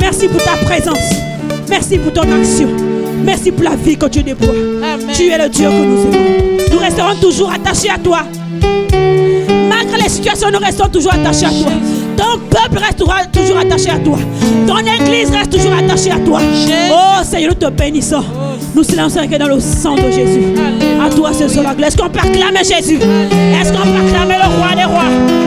Merci pour ta présence. Merci pour ton action. Merci pour la vie que tu déploies. Amen. Tu es le Dieu que nous aimons. Nous resterons toujours attachés à toi. Malgré les situations, nous restons toujours attachés à toi. Ton peuple restera toujours attaché à toi. Ton église reste toujours attachée à toi. Oh Seigneur, nous te bénissons. Nous silençons dans le sang de Jésus. À toi, c'est sur la glace. Est-ce qu'on peut acclamer Jésus? Est-ce qu'on peut acclamer le roi des rois?